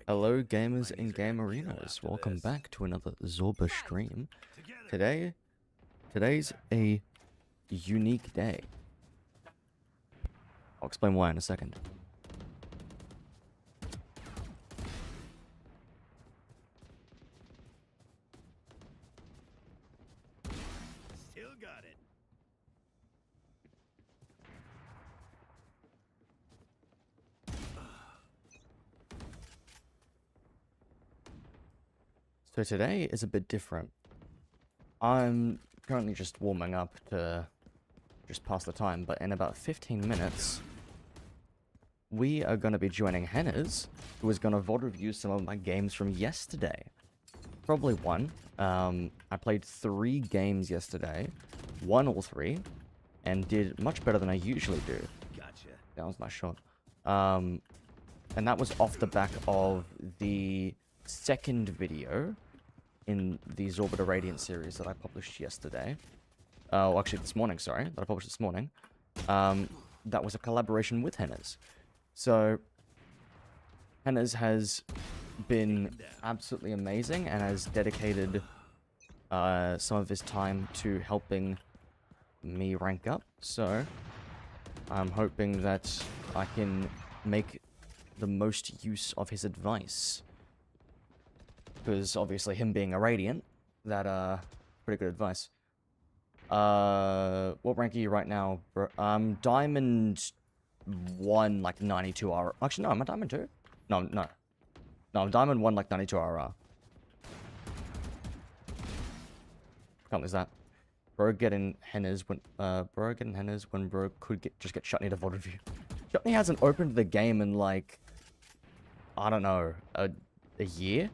Hello gamers in game arenas, welcome back to another Zorba stream. Today's a unique day. I'll explain why in a second. Still got it. So today is a bit different. I'm currently just warming up to just pass the time, but in about 15 minutes, we are going to be joining Hennes, who is going to VOD review some of my games from yesterday. Probably one. I played 3 games yesterday, won all 3, and did much better than I usually do. Gotcha. That was my shot. And that was off the back of the second video in the Zorba the Radiant series that I published yesterday. Oh, actually this morning, sorry. That I published this morning. That was a collaboration with Hennes. So, Hennes has been absolutely amazing and has dedicated some of his time to helping me rank up. So, I'm hoping that I can make the most use of his advice. Because obviously him being a Radiant, that pretty good advice. What rank are you right now, bro? Diamond 1, like 92 RR. Actually, no, I'm a Diamond 2. No, I'm Diamond 1, like 92 RR. Can't lose that. Bro getting Hennes when bro could just get Chutney to VOD review. Chutney hasn't opened the game in like, I don't know, a year?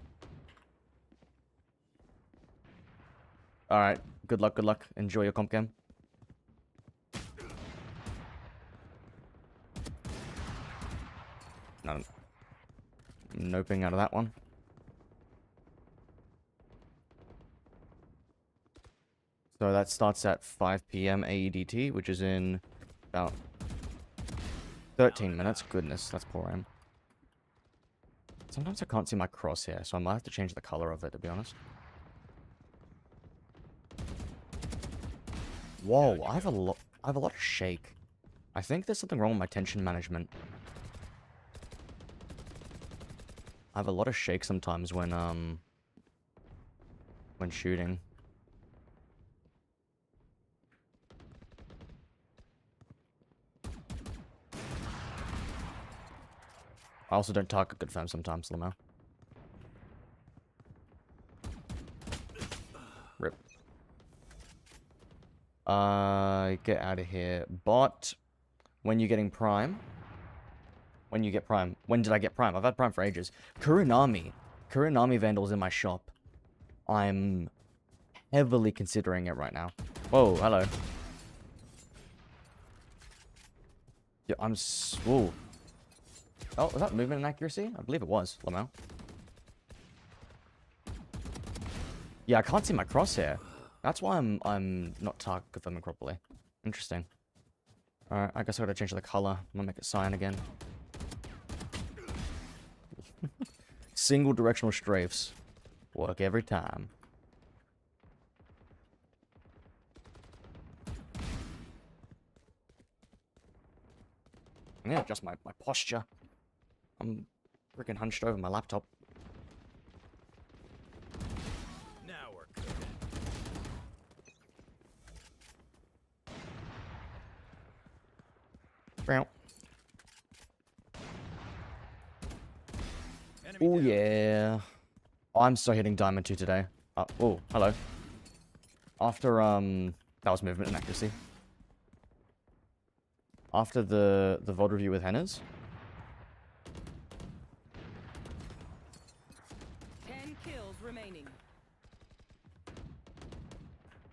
Alright, good luck. Enjoy your comp game. No, noping out of that one. So that starts at 5 PM AEDT, which is in about 13 minutes. Goodness, that's poor aim. Sometimes I can't see my crosshair, so I might have to change the color of it, to be honest. Whoa, I have a lot of shake. I think there's something wrong with my tension management. I have a lot of shake sometimes when shooting. I also don't target confirm sometimes, Lamau. Rip. Get out of here. Bot, when you getting Prime? When you get Prime. When did I get Prime? I've had Prime for ages. Kurinami Vandal's in my shop. I'm heavily considering it right now. Whoa, hello. Yeah, ooh. Oh, was that movement and accuracy? I believe it was, Lamau. Yeah, I can't see my crosshair. That's why I'm not target confirming properly. Interesting. Alright, I guess I gotta change the color. I'm gonna make it cyan again. Single directional strafes. Work every time. I'm gonna adjust my posture. I'm freaking hunched over my laptop. Now we're cooking. Oh yeah. Oh, I'm so hitting Diamond 2 today. Oh, hello. After that was movement and accuracy. After the VOD review with Hennes. 10 kills remaining.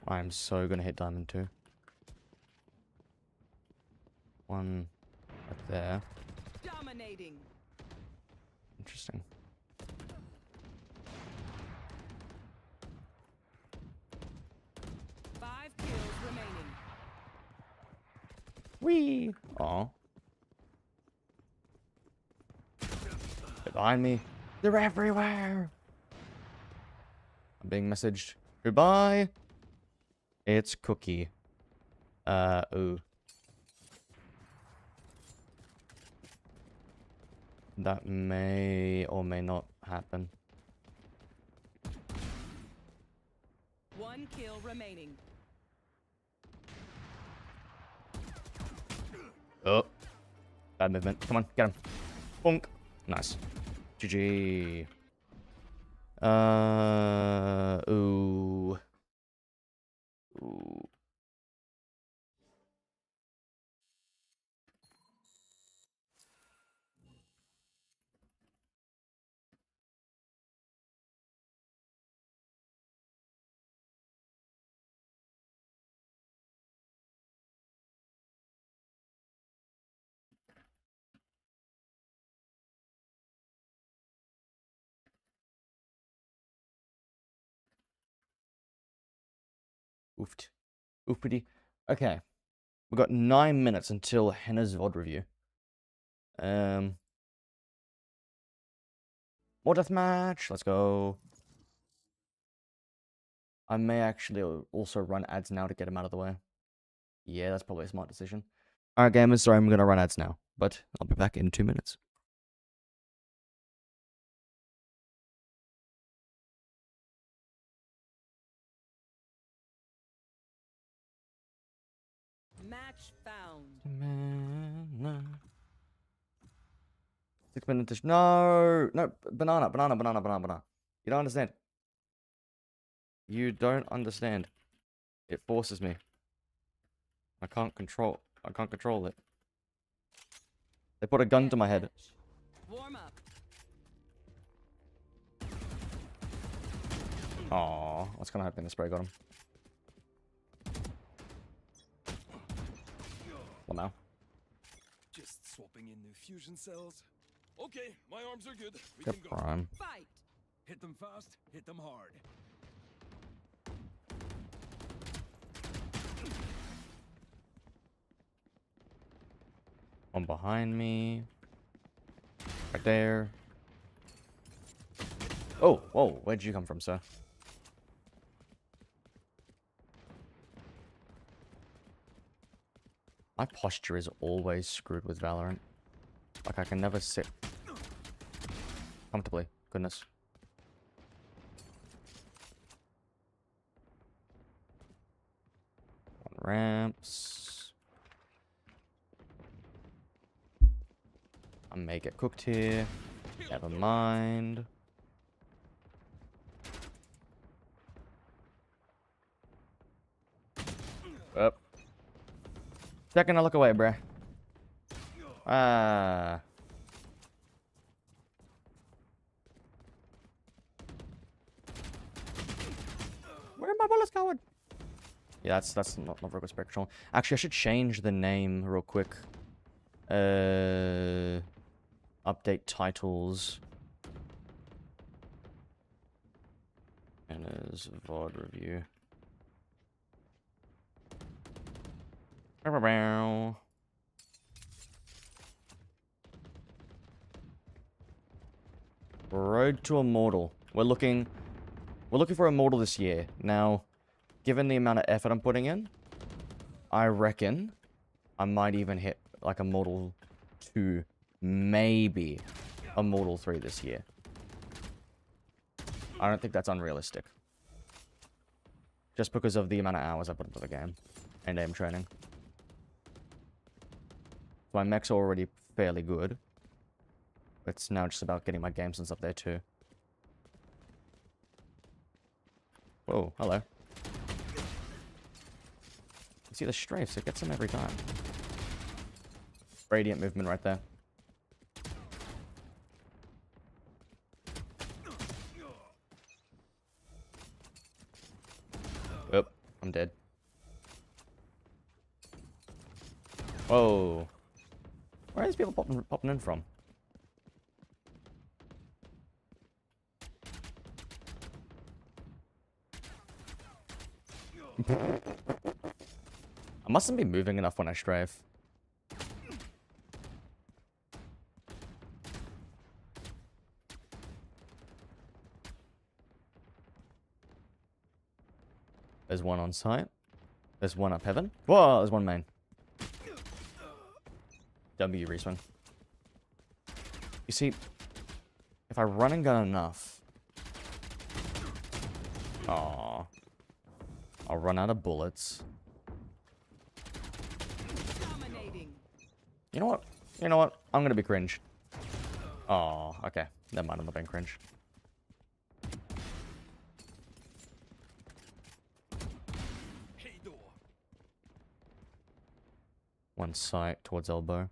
I'm so gonna hit Diamond 2. One right there. Dominating. Interesting. Five kills remaining. Whee! Aw. Behind me. They're everywhere. I'm being messaged. Goodbye. It's Cookie. Ooh. That may or may not happen. One kill remaining. Oh. Bad movement. Come on, get him. Bonk. Nice. GG. Ooh. Ooh. Oofed. Oofity. Okay. We've got 9 minutes until Henna's VOD review. More deathmatch. Let's go. I may actually also run ads now to get him out of the way. Yeah, that's probably a smart decision. Alright, gamers, sorry, I'm gonna run ads now. But I'll be back in 2 minutes. Match found. 6 minutes. No! No, banana. You don't understand. You don't understand. It forces me. I can't control it. They put a gun to my head. Warm up. Aww, I was kind of hoping the spray got him. Well, now. Just swapping in the fusion cells. Okay, my arms are good. We Good can go. prime. Fight. Hit them fast, hit them hard. One behind me. Right there. Oh, whoa, where'd you come from, sir? My posture is always screwed with Valorant. Like, I can never sit comfortably. Goodness. On ramps. I may get cooked here. Never mind. Up. Taking a look away, bruh. Ah. Where are my bullets going? Yeah, that's not very good spectral. Actually, I should change the name real quick. Update titles. And as VOD review. Road to Immortal. We're looking for Immortal this year. Now, given the amount of effort I'm putting in, I reckon I might even hit like Immortal 2, maybe Immortal 3 this year. I don't think that's unrealistic. Just because of the amount of hours I put into the game and aim training. My mech's already fairly good. It's now just about getting my game sense up there too. Whoa, hello. You see the strafes, it gets them every time. Radiant movement right there. Oh, I'm dead. Whoa. Where are these people popping in from? I mustn't be moving enough when I strafe. There's one on site. There's one up heaven. Whoa, there's one main. W respawn. You see, if I run and gun enough... Aww. I'll run out of bullets. Dominating. You know what? You know what? I'm gonna be cringe. Oh, okay. Never mind, I'm not being cringe. Hey, door. One sight towards elbow.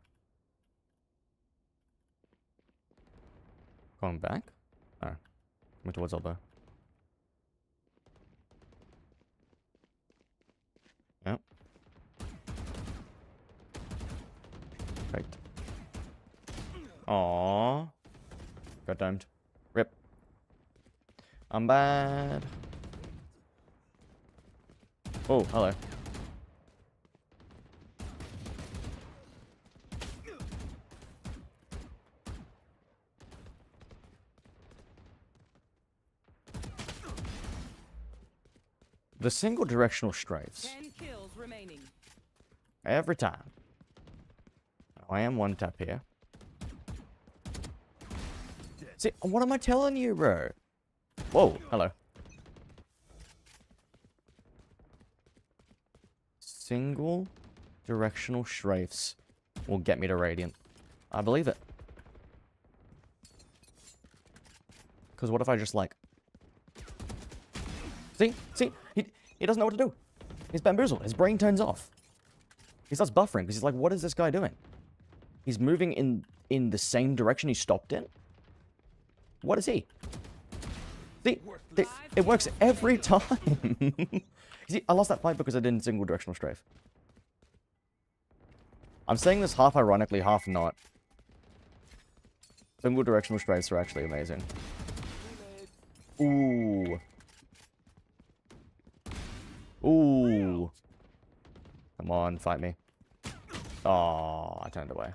Going back? Oh. Coming towards elbow. Yep. Right. Aww. Got domed. Rip. I'm bad. Oh, hello. The single directional strafes. 10 kills remaining. Every time. I am one tap here. See, what am I telling you, bro? Whoa, hello. Single directional strafes will get me to Radiant. I believe it. Because what if I just like... See? He doesn't know what to do. He's bamboozled. His brain turns off. He starts buffering because he's like, what is this guy doing? He's moving in the same direction he stopped in? What is he? See? It works every time. See, I lost that fight because I didn't single directional strafe. I'm saying this half ironically, half not. Single directional strafes are actually amazing. Ooh. Ooh. Come on, fight me. Oh, I turned away.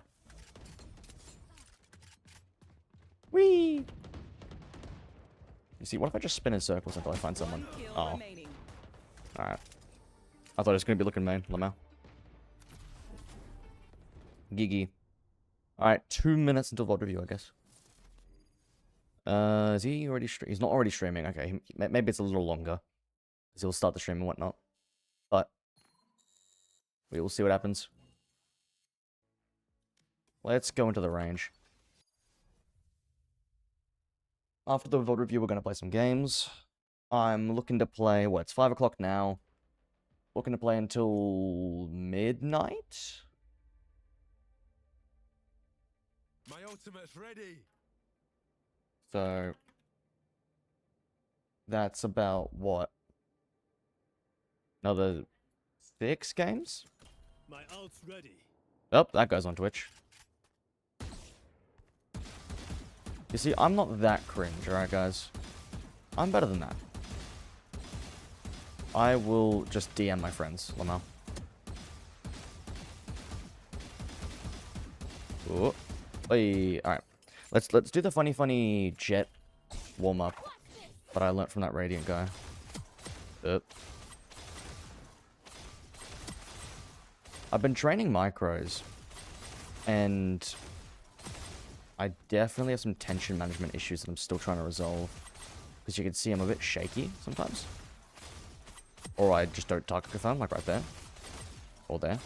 Whee! You see, what if I just spin in circles until I find someone? Oh. Alright. I thought it was going to be looking main, Lamau. Gigi. Alright, 2 minutes until VOD review, I guess. Is he already he's not already streaming. Okay, maybe it's a little longer. Because he'll start the stream and whatnot. But we will see what happens. Let's go into the range. After the VOD review, we're going to play some games. I'm looking to play... What, it's 5 o'clock now. Looking to play until midnight? My ultimate's ready. So... That's about, what? Another 6 games? My ult's ready. Oh, that guy's on Twitch. You see, I'm not that cringe, alright, guys? I'm better than that. I will just DM my friends, Lamau. Oh, hey, alright. Let's do the funny jet warm-up that I learnt from that Radiant guy. I've been training micros, and I definitely have some tension management issues that I'm still trying to resolve. Because you can see I'm a bit shaky sometimes. Or I just don't target confirm, like right there. Or there.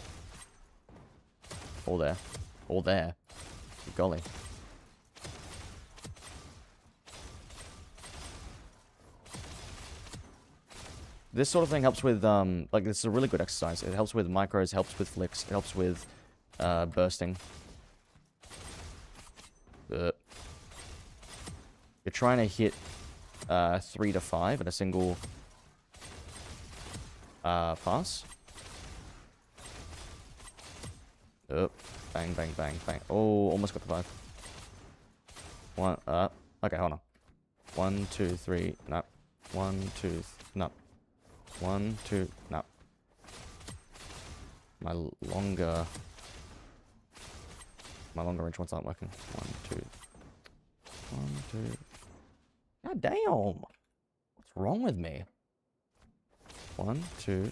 Or there. Or there. Good golly. This sort of thing helps with, like, this is a really good exercise. It helps with micros, helps with flicks, it helps with, bursting. You're trying to hit, 3 to 5 in a single, pass. Bang, bang, bang, bang. Oh, almost got the 5. One, okay, hold on. 1, 2, 3, no. 1, 2, no. 1, 2, no. My longer range ones aren't working. 1, 2. 1, 2. God damn. What's wrong with me? 1, 2,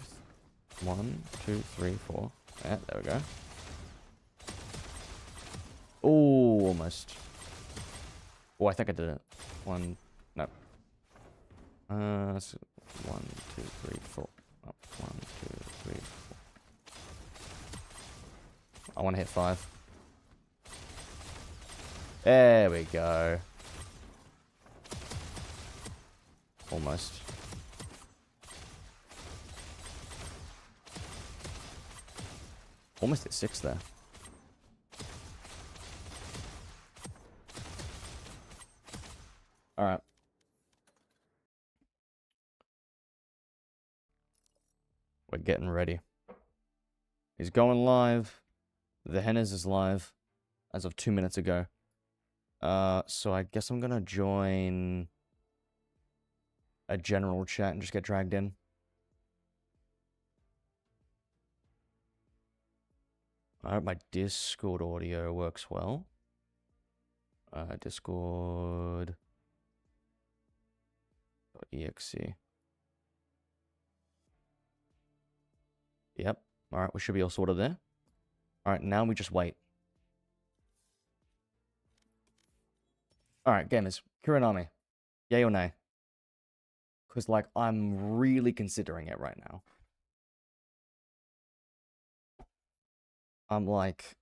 1, 2, 3, 4. Yeah, there we go. Oh, almost. Oh, I think I did it. 1, no. 1, 2, 3, 4. Oh, 1, 2, 3, 4. I want to hit 5. There we go. Almost. Almost hit 6 there. Alright. We're getting ready. He's going live. The Hennes is live as of 2 minutes ago. So I guess I'm gonna join a general chat and just get dragged in. I hope my Discord audio works well. Discord.exe. Yep. Alright, we should be all sorted there. Alright, now we just wait. Alright, gamers. Kuranami. Yay or nay? Because, like, I'm really considering it right now. I'm like...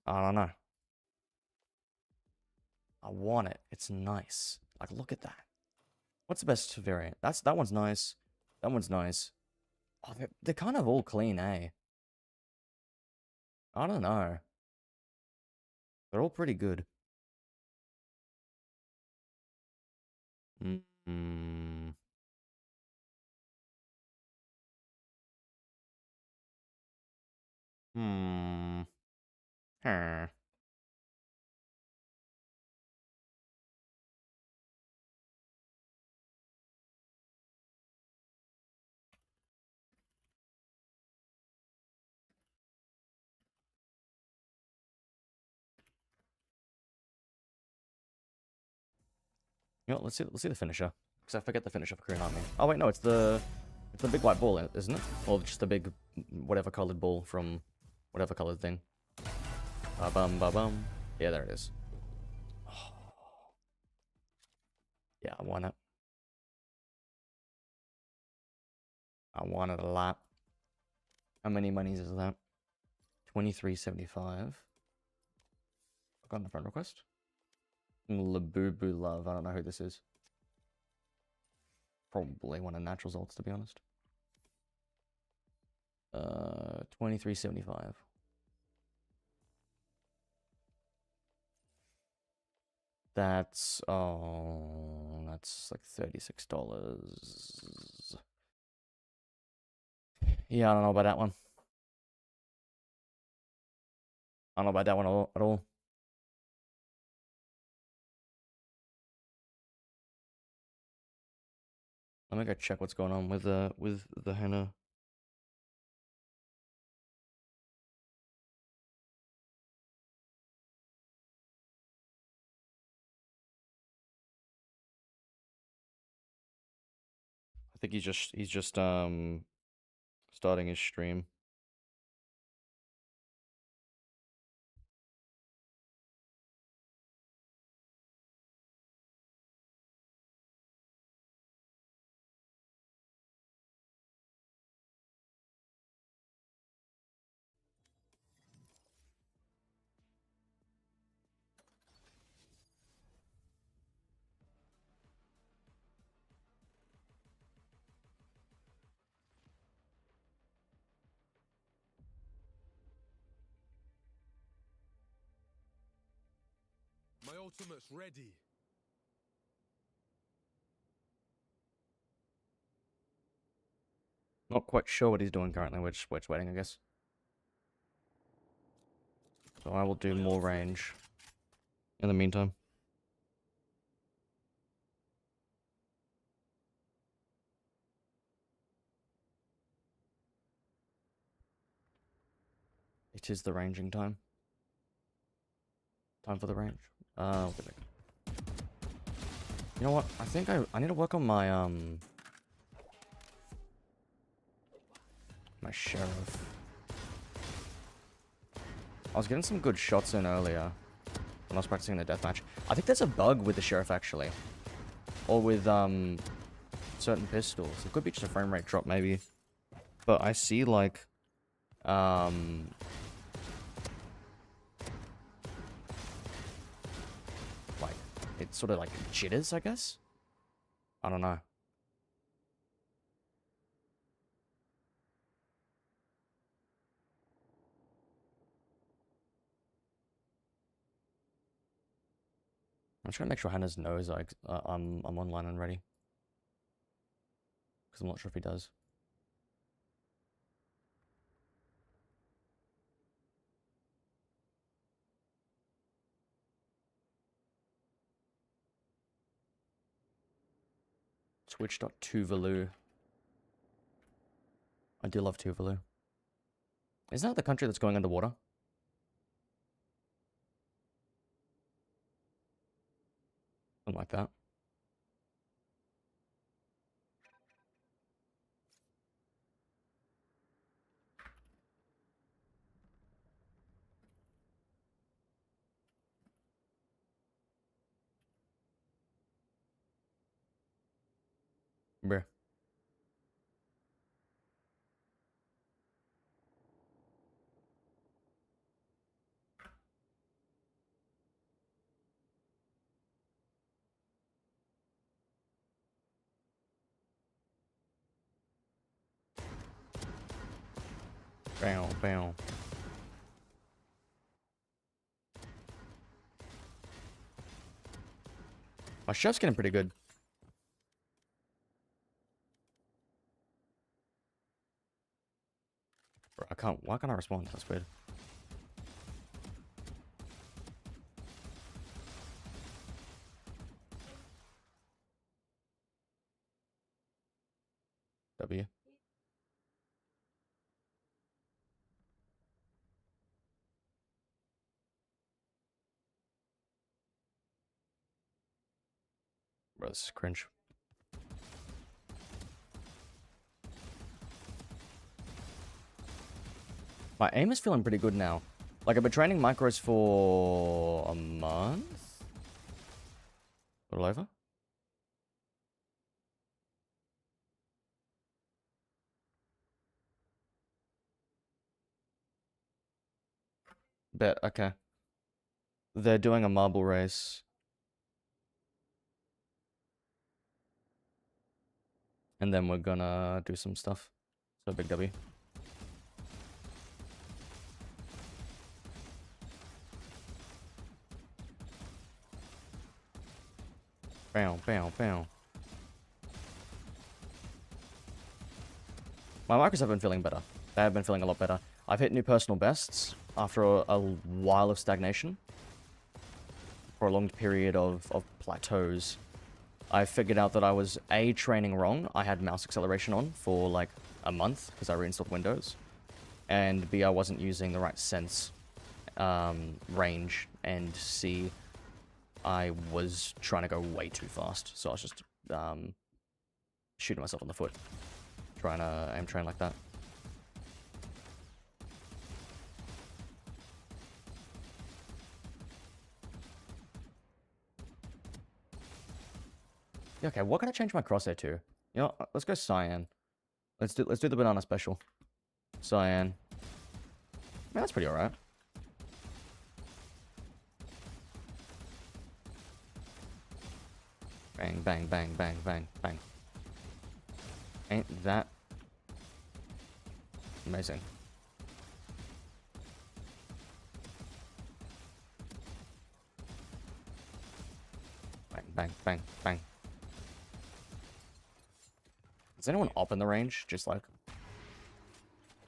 I don't know. I want it. It's nice. Like, look at that. What's the best variant? That one's nice. That one's nice. Oh, they're kind of all clean, eh? I don't know. They're all pretty good. Hmm. Hmm. Huh. You know, let's see the finisher. Because I forget the finisher for Kuranami. Oh wait, no, it's the big white ball, isn't it? Or just the big whatever colored ball from whatever colored thing. Ba bum ba bum. Yeah, there it is. Oh. Yeah, I want it. I want it a lot. How many monies is that? 23.75. I got a friend request. Labubu Love. I don't know who this is. Probably one of Natural's ults, to be honest. 23.75. That's that's like $36. Yeah, I don't know about that one. I don't know about that one at all. Let me go check what's going on with the henna. I think he's just starting his stream. My ultimate's ready. Not quite sure what he's doing currently. We're just waiting, I guess. So I will do more range in the meantime. It is the ranging time. Time for the range. Wait a second. You know what? I think I need to work on my my sheriff. I was getting some good shots in earlier when I was practicing the deathmatch. I think there's a bug with the sheriff, actually. Or with, certain pistols. It could be just a frame rate drop, maybe. But I see, like, like, it sort of, like, jitters, I guess? I don't know. I'm just gonna make sure Hannah's knows I'm online and ready. Because I'm not sure if he does. Twitch.tuvalu. I do love Tuvalu. Isn't that the country that's going underwater? Something like that. Bruh. Bow, bow. My chef's getting pretty good. Bro, I can't. Why can't I respond? That's weird. W. Bro, this is cringe. My aim is feeling pretty good now. Like, I've been training micros for a month? A little over? Bet, okay. They're doing a marble race. And then we're gonna do some stuff. So, big W. Bow, bow, bow. My micros have been feeling better. They have been feeling a lot better. I've hit new personal bests after a while of stagnation. Prolonged period of plateaus. I figured out that I was A, training wrong. I had mouse acceleration on for like a month because I reinstalled Windows. And B, I wasn't using the right sense range. And C, I was trying to go way too fast. So I was just shooting myself in the foot. Trying to aim train like that. Yeah, okay, what can I change my crosshair to? You know, let's go cyan. Let's do the banana special. Cyan. Man, that's pretty alright. Bang, bang, bang, bang, bang, bang. Ain't that amazing? Bang, bang, bang, bang. Is anyone up in the range? Just like, you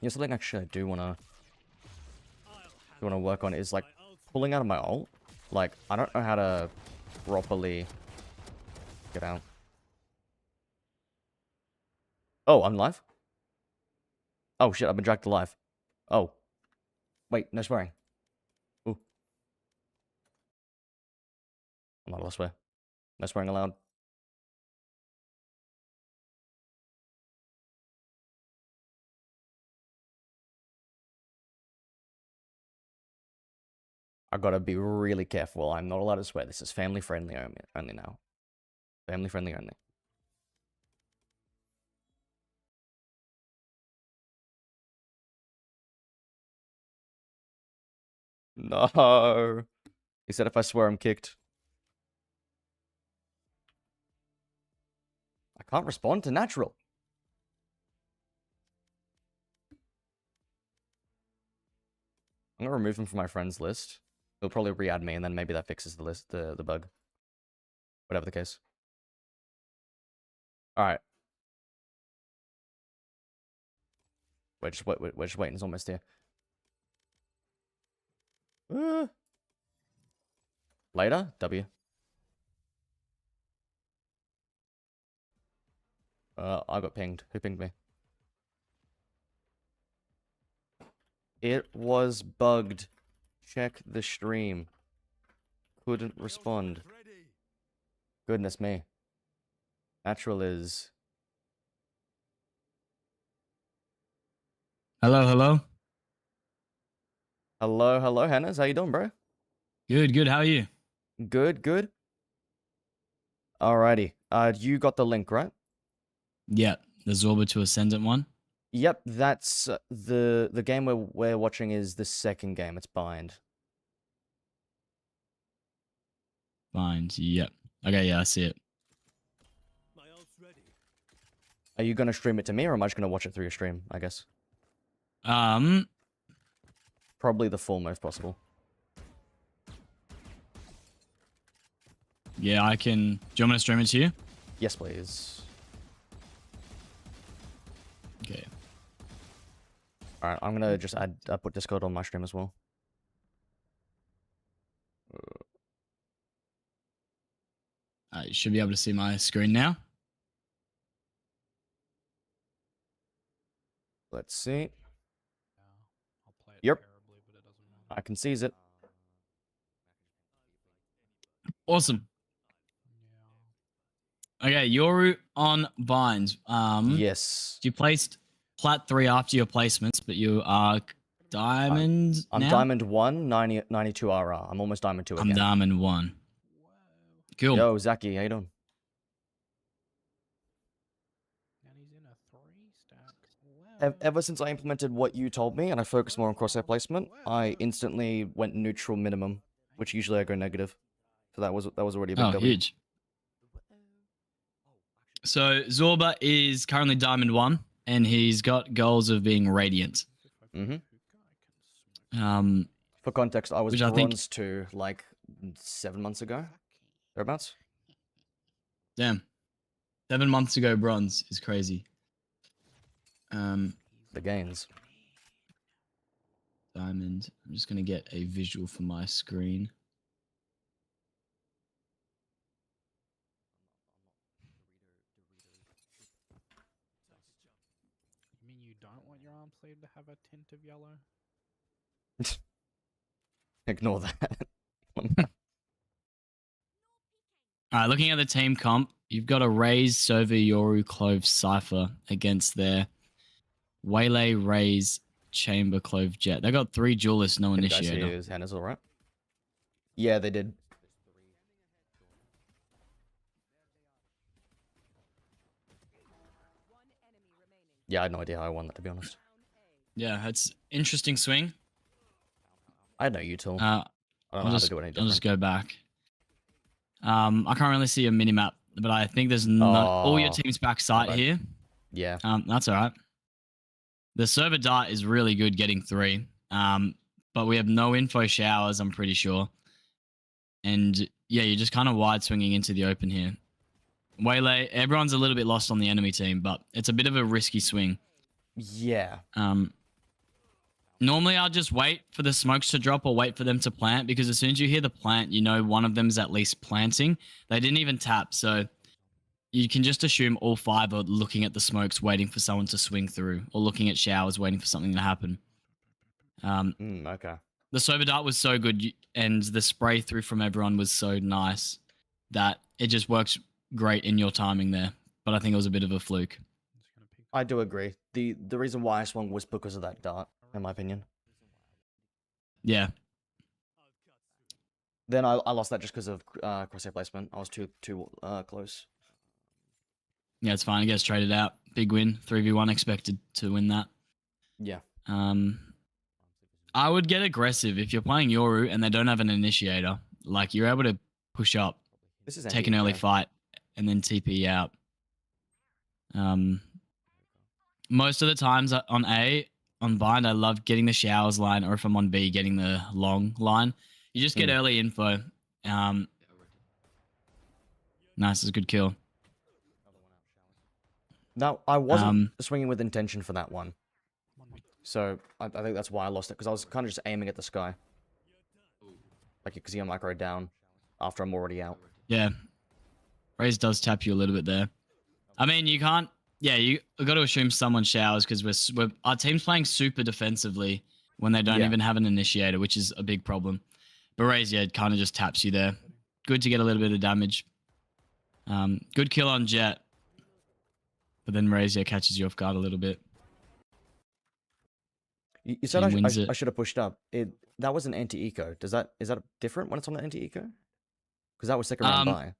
know, something actually I do wanna work on is like pulling out of my ult. Like, I don't know how to properly get out. Oh, I'm live? Oh shit, I've been dragged to live. Oh. Wait, no swearing. Ooh. I'm not allowed to swear. No swearing allowed. I gotta be really careful. I'm not allowed to swear. This is family friendly only now. Family friendly only. No. He said if I swear I'm kicked. I can't respond to natural. I'm gonna remove him from my friends list. He'll probably re-add me, and then maybe that fixes the list, the bug. Whatever the case. All right. We're just waiting. It's almost here. Later, W. I got pinged. Who pinged me? It was bugged. Check the stream. Couldn't My respond. ultimate's ready. Goodness me. Natural is... Hello, hello. Hello, Hannes. How you doing, bro? Good, good. How are you? Good, good. Alrighty. You got the link, right? Yeah, the Zorba to Ascendant one. Yep, that's the game we're watching is the second game. It's Bind. Fine. Yep. Okay, yeah, I see it. My ult's ready. Are you gonna stream it to me, or am I just gonna watch it through your stream? I guess probably the foremost possible. Yeah, I can. Do you want me to stream it to you? Yes, please. Okay. All right, I'm gonna just put Discord on my stream as well. You should be able to see my screen now. Let's see. I'll play it Yep. terribly, but it doesn't matter. I can seize it. Awesome. Yeah. Okay, Yoru on Binds. Yes. You placed Plat 3 after your placements, but you are Diamond I'm now? Diamond 1, 92 RR. I'm almost Diamond 2 again. I'm Diamond 1. Cool. Yo, Zaki, how you doing? And he's in a 3-stack. Ever since I implemented what you told me and I focused more on crosshair placement, I instantly went neutral minimum, which usually I go negative. So that was already a big Oh, W. huge. So Zorba is currently Diamond 1, and he's got goals of being Radiant. For context, I was Which I think- Bronze 2 like 7 months ago. Thereabouts. Damn. 7 months ago, Bronze is crazy. The gains. Diamond. I'm just going to get a visual for my screen. You mean you don't want your arm sleeve to have a tint of yellow? Ignore that. All right, looking at the team comp, you've got a Raze, Sova, Yoru, Clove, Cypher against their Waylay, Raze, Chamber, Clove, Jet. They got 3 duelists, no Can you guys see initiator. his hand is alright? Yeah, they did. Yeah, I had no idea how I won that, to be honest. Yeah, it's interesting swing. I had no util. I Uh, don't know I'll how just, to do it any I'll different. just go back. I can't really see a mini map, but I think there's all your Oh, teams back site bad. here. Yeah. That's all right. The server dart is really good getting 3. But we have no info showers, I'm pretty sure. And yeah, you're just kind of wide swinging into the open here. Waylay, everyone's a little bit lost on the enemy team, but it's a bit of a risky swing. Yeah. Normally I'll just wait for the smokes to drop or wait for them to plant, because as soon as you hear the plant, you know one of them is at least planting. They didn't even tap, so you can just assume all 5 are looking at the smokes waiting for someone to swing through, or looking at showers waiting for something to happen. Okay. The sober dart was so good, and the spray through from everyone was so nice that it just works great in your timing there. But I think it was a bit of a fluke. Just gonna pick I do agree. The reason why I swung was because of that dart, in my opinion. Yeah. Then I lost that just because of crosshair placement. I was too close. Yeah, it's fine. It gets traded out. Big win. 3v1 expected to win that. Yeah. I would get aggressive if you're playing Yoru and they don't have an initiator. Like you're able to push up, This is take an early fight, and then TP out. Most of the times on A, on bind, I love getting the showers line, or if I'm on B, getting the long line. You just get early info. Nice, it's a good kill. No, I wasn't swinging with intention for that one. So I think that's why I lost it, because I was kind of just aiming at the sky. Like you can see I'm micro down after I'm already out. Yeah. Raze does tap you a little bit there. I mean, you can't... Yeah, you got to assume someone showers because our team's playing super defensively when they don't even have an initiator, which is a big problem. But Raze, yeah, kind of just taps you there. Good to get a little bit of damage. Good kill on Jet. But then Raze, yeah, catches you off guard a little bit. You said I should have pushed up. That was an anti-eco. Is that different when it's on an anti-eco? Because that was second round by.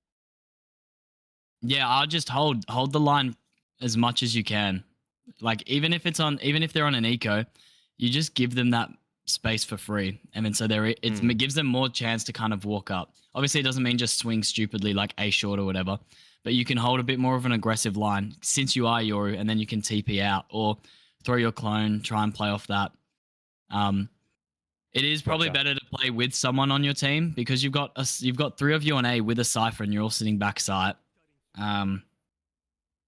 Yeah, I'll just hold the line as much as you can. Like even if they're on an eco, you just give them that space for free, and then so it gives them more chance to kind of walk up. Obviously, it doesn't mean just swing stupidly like A short or whatever, but you can hold a bit more of an aggressive line since you are Yoru, and then you can TP out or throw your clone, try and play off that. It is probably better to play with someone on your team because you've got 3 of you on A with a Cypher and you're all sitting back site.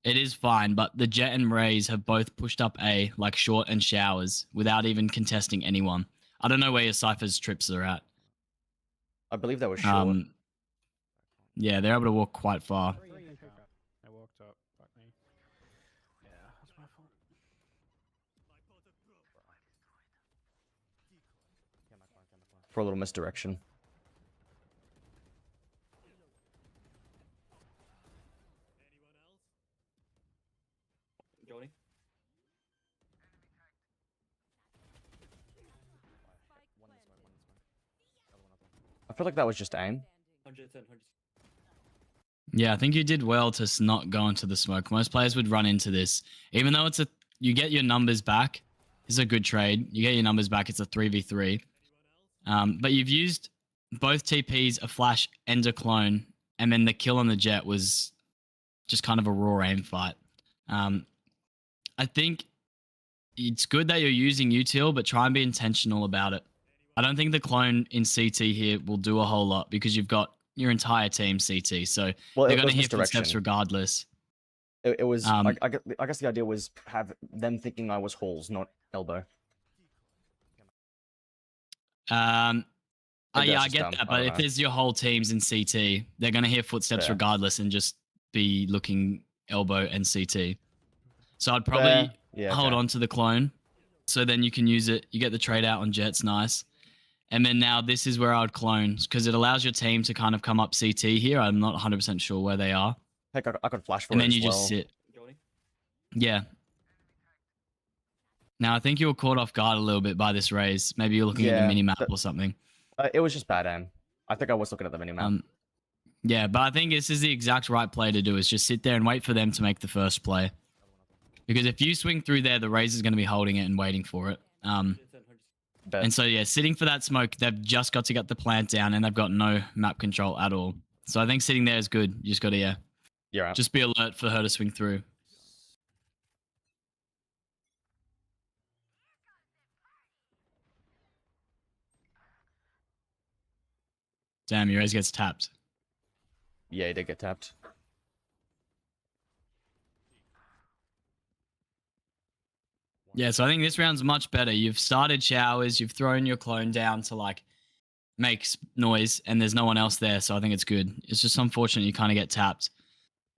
It is fine, but the Jet and Raze have both pushed up A like short and showers without even contesting anyone. I don't know where your Cypher's trips are at. I believe that was short. Yeah, they're able to walk quite far. I walked up. Fuck me. Yeah, that's my fault. For a little misdirection. Johnny? I feel like that was just aim. 100%. Yeah, I think you did well to not go into the smoke. Most players would run into this. Even though you get your numbers back. It's a good trade. You get your numbers back. It's a 3v3. But you've used both TPs, a flash, and a clone. And then the kill on the Jet was just kind of a raw aim fight. I think it's good that you're using util, but try and be intentional about it. I don't think the clone in CT here will do a whole lot because you've got your entire team CT. So they're going to hear footsteps regardless. It was, I guess the idea was have them thinking I was halls, not elbow. Yeah, I get dumb. that. But if there's your whole teams in CT, they're going to hear footsteps regardless and just be looking elbow and CT. So I'd probably hold on to the clone. So then you can use it. You get the trade out on Jets, nice. And then now this is where I would clone because it allows your team to kind of come up CT here. I'm not 100% sure where they are. Heck, I could flash for and it then as you well. just sit. Yeah. Now I think you were caught off guard a little bit by this raise. Maybe you're looking at the mini map or something. It was just bad aim. I think I was looking at the mini map. Yeah, but I think this is the exact right play to do. Is just sit there and wait for them to make the first play. Because if you swing through there, the raise is going to be holding it and waiting for it. And so, yeah, sitting for that smoke, they've just got to get the plant down and they've got no map control at all. So I think sitting there is good. You just got to, just be alert for her to swing through. Damn, your raise gets tapped. Yeah, he did get tapped. Yeah, so I think this round's much better. You've started showers, you've thrown your clone down to like make noise, and there's no one else there, so I think it's good. It's just unfortunate you kind of get tapped.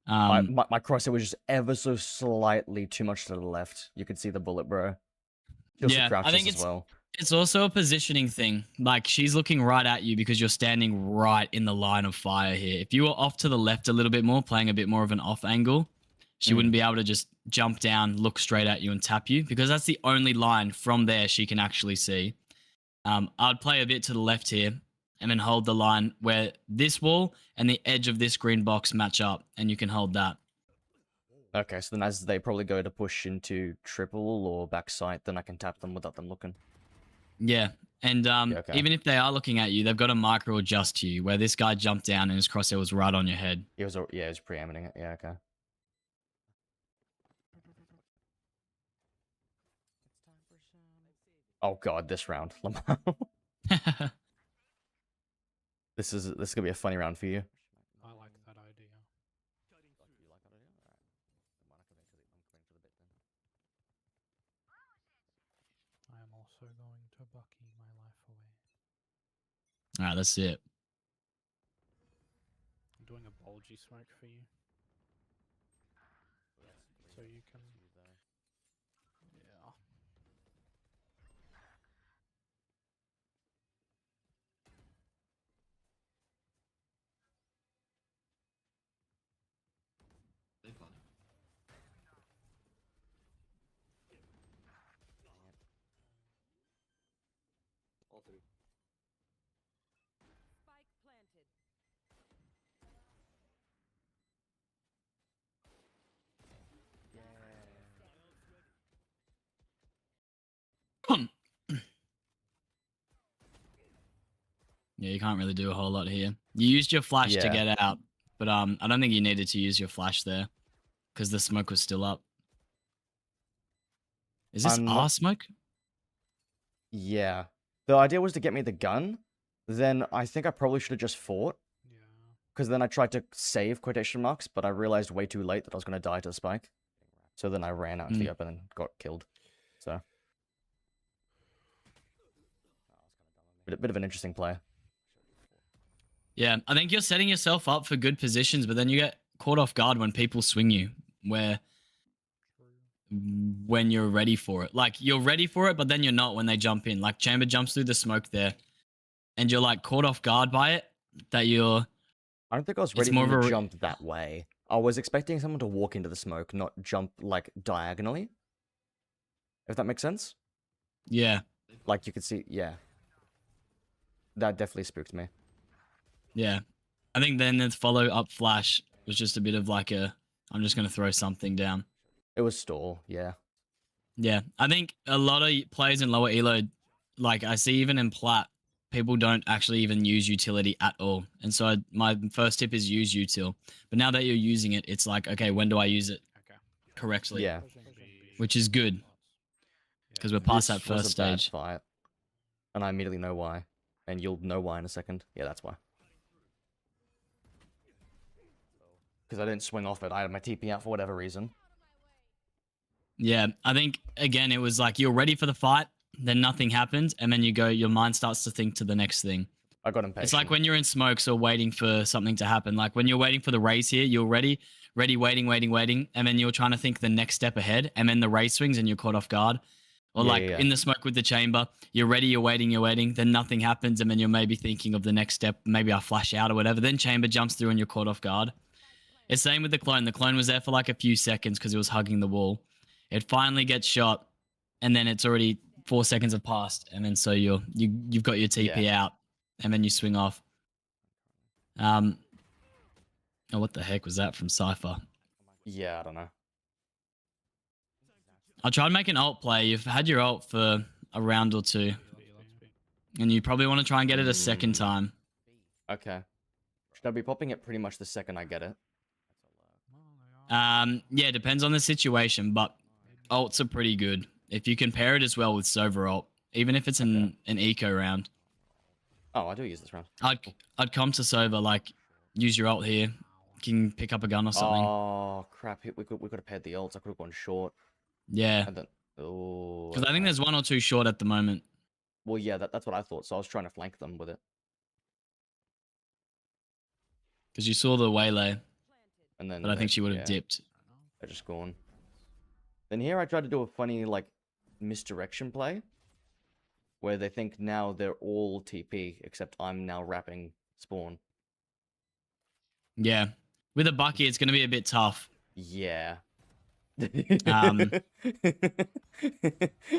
My crosshair was just ever so slightly too much to the left. You could see the bullet, bro. Yeah, I think it's also a positioning thing. Like she's looking right at you because you're standing right in the line of fire here. If you were off to the left a little bit more, playing a bit more of an off angle, she wouldn't be able to just jump down, look straight at you and tap you because that's the only line from there she can actually see. I'd play a bit to the left here and then hold the line where this wall and the edge of this green box match up, and you can hold that. Okay, so then as they probably go to push into triple or backside, then I can tap them without them looking. Yeah, and Yeah, okay. even if they are looking at you, they've got to micro adjust to you, where this guy jumped down and his crosshair was right on your head. He was preempting it. Yeah, okay. Oh god, this round. This is gonna be a funny round for you. I like that idea. I am also going to Bucky my life away. All right, that's it. I'm doing a bulgy smoke for you. So you can. Yeah. Spike planted. Yeah, you can't really do a whole lot here. You used your flash to Yeah. get out, but I don't think you needed to use your flash there because the smoke was still up. Is this I'm our not- smoke? Yeah. The idea was to get me the gun. Then I think I probably should have just fought. Yeah. Because then I tried to save quotation marks, but I realized way too late that I was going to die to the spike. So then I ran out into the open and got killed. So. Bit of an interesting play. Yeah, I think you're setting yourself up for good positions, but then you get caught off guard when people swing you, when you're ready for it. Like, you're ready for it, but then you're not when they jump in. Like, Chamber jumps through the smoke there, and you're, like, caught off guard by it, that you're... I don't think I was It's ready more for them of to a- jump that way. I was expecting someone to walk into the smoke, not jump, like, diagonally. If that makes sense? Yeah, Like, you could see, yeah. That definitely spooked me. yeah. I think then the follow-up flash was just a bit of, like, I'm just going to throw something down. It was stall, yeah. Yeah, I think a lot of players in lower elo, like I see even in plat, people don't actually even use utility at all. And so my first tip is use util. But now that you're using it, it's like, okay, when do I use it Okay. correctly? Yeah. Which is good, because we're past that This was first a bad stage. fight. And I immediately know why. And you'll know why in a second. Yeah, that's why. Because I didn't swing off it. I had my TP out for whatever reason. Yeah, I think, again, it was like you're ready for the fight, then nothing happens, and then you go, your mind starts to think to the next thing. I got impatient. It's like when you're in smokes or waiting for something to happen. Like when you're waiting for the race here, you're ready, waiting, and then you're trying to think the next step ahead, and then the race swings and you're caught off guard. Or Yeah, like yeah. in the smoke with the chamber, you're ready, you're waiting, then nothing happens, and then you're maybe thinking of the next step, maybe I flash out or whatever. Then chamber jumps through and you're caught off guard. It's same with the clone. The clone was there for like a few seconds because it was hugging the wall. It finally gets shot, and then it's already 4 seconds have passed, and then so you've got your TP out, and then you swing off. Oh, what the heck was that from Cypher? Yeah, I don't know. I'll try and make an ult play. You've had your ult for a round or two, and you probably want to try and get it a second time. Okay. Should I be popping it pretty much the second I get it? Yeah, depends on the situation, but ults are pretty good. If you can pair it as well with Sova ult, even if it's an eco round. Oh, I do use this round. I'd come to Sova, like, use your ult here. You can pick up a gun or something. Oh, crap. We could have paired the ults. I could have gone short. Yeah, And then, oh. because I think there's 1 or 2 short at the moment. Well, yeah, that's what I thought. So I was trying to flank them with it. Because you saw the waylay, And then but I think she would have dipped. They're just gone. Then here I tried to do a funny, like, misdirection play. Where they think now they're all TP, except I'm now wrapping spawn. Yeah, with a Bucky, it's going to be a bit tough. Yeah.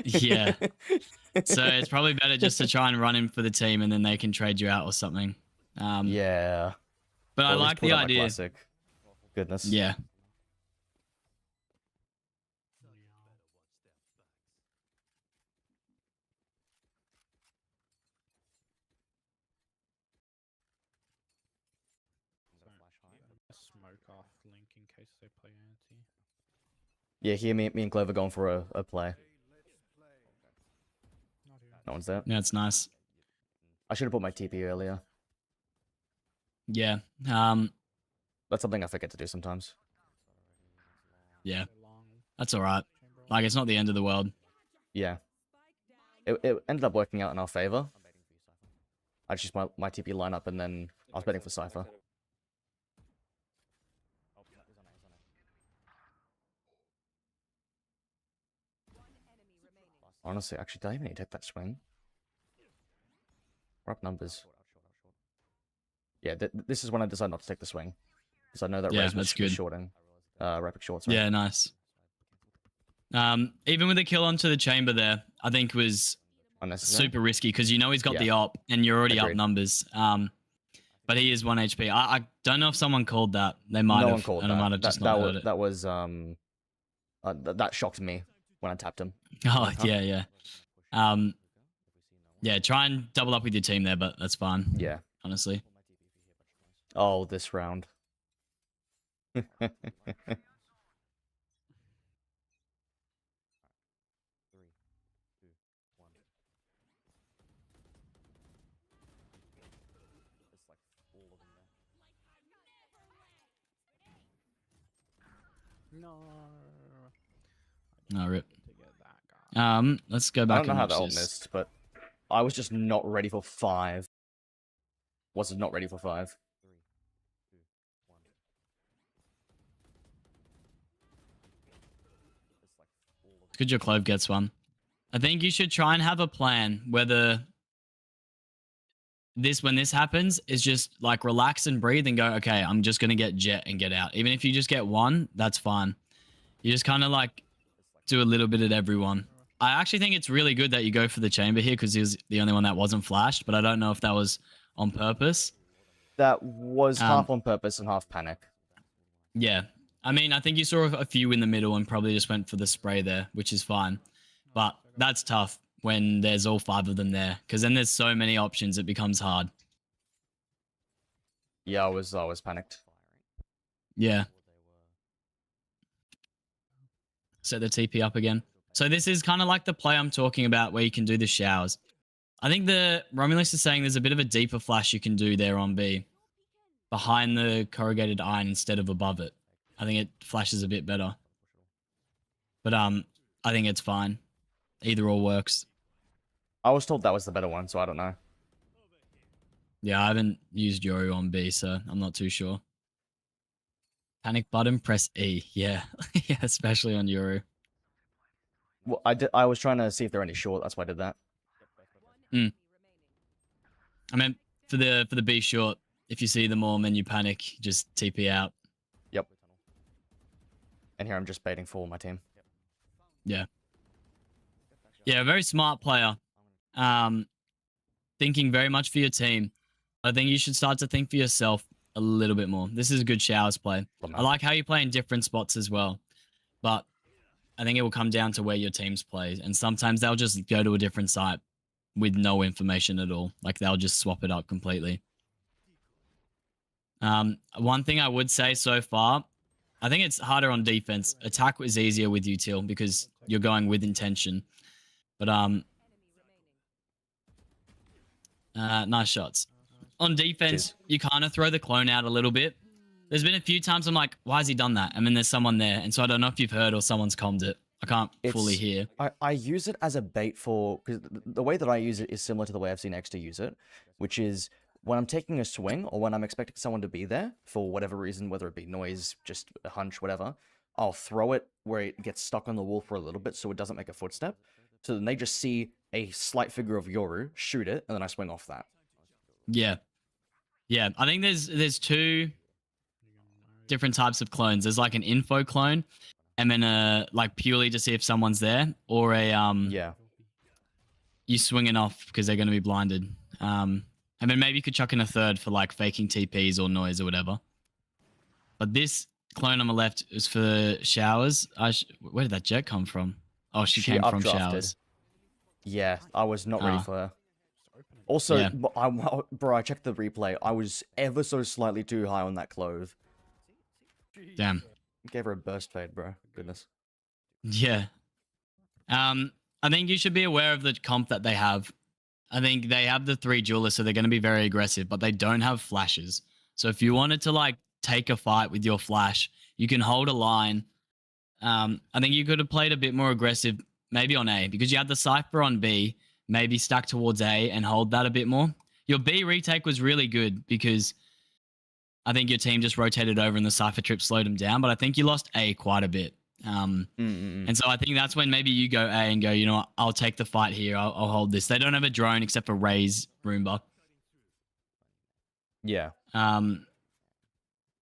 Yeah. So it's probably better just to try and run him for the team, and then they can trade you out or something. Yeah. But Or I at least like pull the out my idea. classic. Goodness. Yeah. Smoke off Link in case they play anti. Yeah, here me and Clover going for a play. Not here. No one's there. Yeah, it's nice. I should have put my TP earlier. Yeah. That's something I forget to do sometimes. Yeah. They're long That's all right. chamber. Like, it's not the end of the world. Yeah. It ended up working out in our favor. I just used my TP lineup and then I was betting for Cypher. Honestly, actually, did I even need to take that swing? We're up numbers. Yeah, this is when I decided not to take the swing. Because I know that Yeah, Raze was that's good. shorting. Rapid short, sorry. Yeah, nice. Even with the kill onto the chamber there, I think was Unnecessary. super risky because you know he's got Yeah. the op and you're already up Agreed. numbers. But he is 1 HP. I don't know if someone called that. They might No have, one called and that. I might have just that not was, heard it. that was that shocked me when I tapped him. Oh yeah. Yeah, try and double up with your team there, but that's fine. Yeah. Honestly. Oh, this round. No. No rip. To get that guy. Let's go I back don't know and how watch the ult this. missed, but I was just not ready for 5. Was not ready for 5. Good your Clove gets one. I think you should try and have a plan whether when this happens is just like relax and breathe and go, okay, I'm just gonna get Jet and get out. Even if you just get one, that's fine. You just kind of like do a little bit at everyone. I actually think it's really good that you go for the chamber here because he was the only one that wasn't flashed, but I don't know if that was on purpose. That was half on purpose and half panic. Yeah. I mean, I think you saw a few in the middle and probably just went for the spray there, which is fine. But that's tough when there's all 5 of them there because then there's so many options, it becomes hard. Yeah, I was panicked. Yeah. Set the TP up again. So this is kind of like the play I'm talking about where you can do the showers. I think the Romulus is saying there's a bit of a deeper flash you can do there on B. Behind the corrugated iron instead of above it. I think it flashes a bit better. But I think it's fine. Either or works. I was told that was the better one, so I don't know. Yeah, I haven't used Yoru on B, so I'm not too sure. Panic button, press E. Yeah, yeah, especially on Yoru. Well, I was trying to see if they're any short. That's why I did that. I mean, for the B short, if you see them all and then you panic, just TP out. Yep. And here I'm just baiting for my team. Yeah. Yeah, very smart player. Thinking very much for your team. I think you should start to think for yourself a little bit more. This is a good showers play. I like how you play in different spots as well. But I think it will come down to where your teams play. And sometimes they'll just go to a different site with no information at all. Like they'll just swap it up completely. One thing I would say so far, I think it's harder on defense. Attack was easier with util because you're going with intention. But nice shots. On defense, you kind of throw the clone out a little bit. There's been a few times I'm like, why has he done that? And then there's someone there. And so I don't know if you've heard or someone's commed it. I can't fully hear. I use it as a bait for... Because the way that I use it is similar to the way I've seen XD use it. Which is when I'm taking a swing or when I'm expecting someone to be there for whatever reason, whether it be noise, just a hunch, whatever, I'll throw it where it gets stuck on the wall for a little bit so it doesn't make a footstep. So then they just see a slight figure of Yoru, shoot it, and then I swing off that. Yeah. Yeah. I think there's 2 different types of clones. There's like an info clone and then like purely to see if someone's there or a Yeah. you swinging off because they're going to be blinded. And then maybe you could chuck in a third for like faking TPs or noise or whatever. But this clone on the left is for showers. Where did that jet come from? Oh, she came from updrafted. showers. Yeah, I was not ready Ah. for her. Also, Yeah. bro, I checked the replay. I was ever so slightly too high on that clove. Damn. Gave her a burst fade, bro. Goodness. Yeah. I think you should be aware of the comp that they have. I think they have the 3 duelists, so they're going to be very aggressive, but they don't have flashes. So if you wanted to like take a fight with your flash, you can hold a line. I think you could have played a bit more aggressive, maybe on A, because you had the Cypher on B, maybe stack towards A and hold that a bit more. Your B retake was really good because I think your team just rotated over and the Cypher trip slowed them down, but I think you lost A quite a bit. And so I think that's when maybe you go A and go, you know what, I'll take the fight here. I'll hold this. They don't have a drone except for Ray's Roomba. Yeah, Um,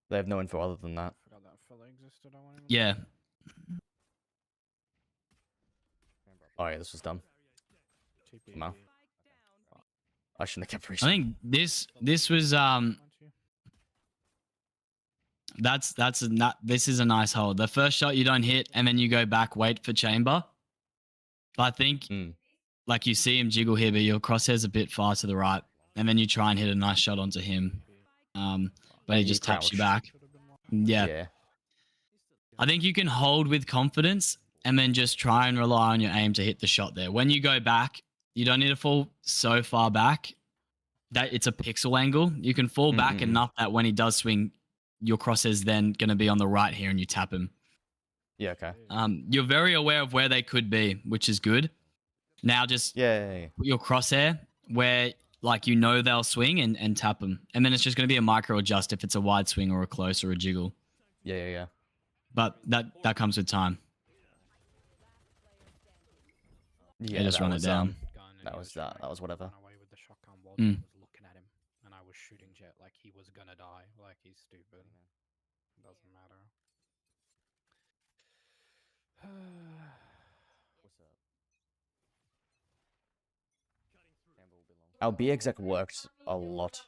they have no info other than that. Forgot that fella existed. I won't even. yeah. Oh yeah, this was dumb. TP. Come on. I shouldn't have kept I reaching. think this was this is a nice hold. The first shot you don't hit and then you go back, wait for chamber. But I think like you see him jiggle here, but your crosshair's a bit far to the right, and then you try and hit a nice shot onto him. But he you just taps you crouch. back. Yeah. Yeah. I think you can hold with confidence and then just try and rely on your aim to hit the shot there. When you go back, you don't need to fall so far back that it's a pixel angle. You can fall back enough that when he does swing, your crosshair's then going to be on the right here and you tap him. Yeah. Okay. You're very aware of where they could be, which is good. Now just Yay. put your crosshair where like you know they'll swing and tap them. And then it's just going to be a micro adjust if it's a wide swing or a close or a jiggle. Yeah. But that comes with time. Yeah. just that run it was, down. That was whatever. Ran away with the shotgun while I was looking at him, and I was shooting jet like he was gonna die, like he's stupid. Doesn't matter. Our B exec worked a lot.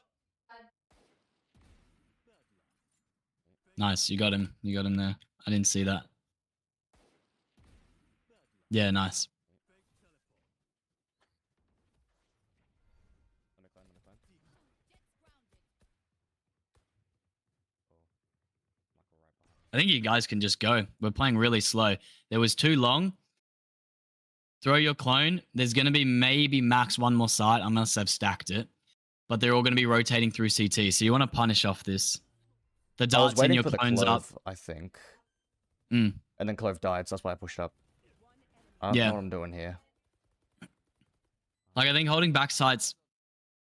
Nice. You got him. You got him there. I didn't see that. Yeah, nice. I think you guys can just go. We're playing really slow. There was too long. Throw your clone. There's going to be maybe max one more site unless they've stacked it. But they're all going to be rotating through CT. So you want to punish off this. The I was darts in waiting your for the clones up. clove, I think. Mm. And then clove died, so that's why I pushed up. I don't Yeah. know what I'm doing here. Like I think holding back sites